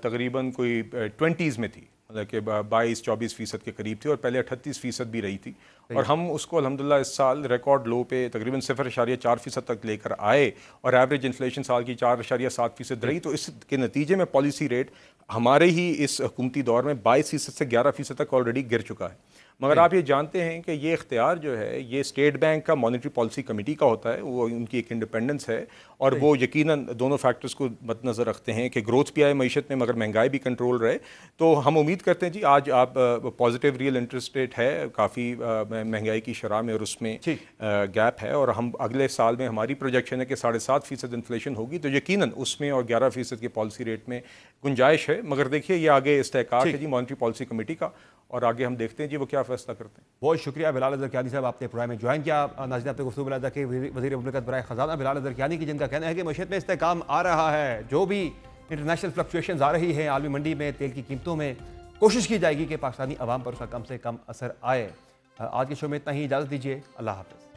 तकरीबन कोई 20s में थी, मतलब कि 22-24% के करीब थी, और पहले 38% भी रही थी, और हम उसको अल्हम्दुलिल्लाह इस साल रिकॉर्ड लो पे तकरीबन 0.4% तक लेकर आए, और एवरेज इन्फ्लेशन साल की 4.7% रही। तो इसके नतीजे में पॉलिसी रेट हमारे ही इस हुकूमती दौर में 22% से 11% तक ऑलरेडी गिर चुका है। मगर आप ये जानते हैं कि ये इख्तियार जो है ये स्टेट बैंक का मॉनेटरी पॉलिसी कमेटी का होता है, वो उनकी एक इंडिपेंडेंस है, और वो यकीनन दोनों फैक्टर्स को मद्देनज़र रखते हैं कि ग्रोथ भी आए मईशत में, मगर महंगाई भी कंट्रोल रहे। तो हम उम्मीद करते हैं जी, आज आप पॉजिटिव रियल इंटरेस्ट रेट है काफ़ी महंगाई की शरह में, और उसमें गैप है, और हम अगले साल में हमारी प्रोजेक्शन है कि 7.5% इन्फ्लेशन होगी, तो यकीनन उसमें और 11% की पॉलिसी रेट में गुंजाइश है। मगर देखिए, ये आगे इस्तेहकाक है जी मॉनेटरी पॉलिसी कमेटी का, और आगे हम देखते हैं जी वो क्या फैसला करते हैं। बहुत शुक्रिया बिलाल अज़रकियानी साहब, आपने प्रोग्राम में ज्वाइन किया। नाज़रीन, आपने गुफ्तगू में कि वज़ीर मुमलिकत बराए ख़ज़ाना बिलाल अज़रकियानी की, जिनका कहना है कि मईशत में इस्तेहकाम आ रहा है। जो भी इंटरनेशनल फ्लक्चुएशन आ रही हैं आलमी मंडी में तेल की कीमतों में, कोशिश की जाएगी कि पाकिस्तानी अवाम पर उसका कम से कम असर आए। आज के शो में इतना ही, इजाज़त दीजिए, अल्लाह हाफ़िज़।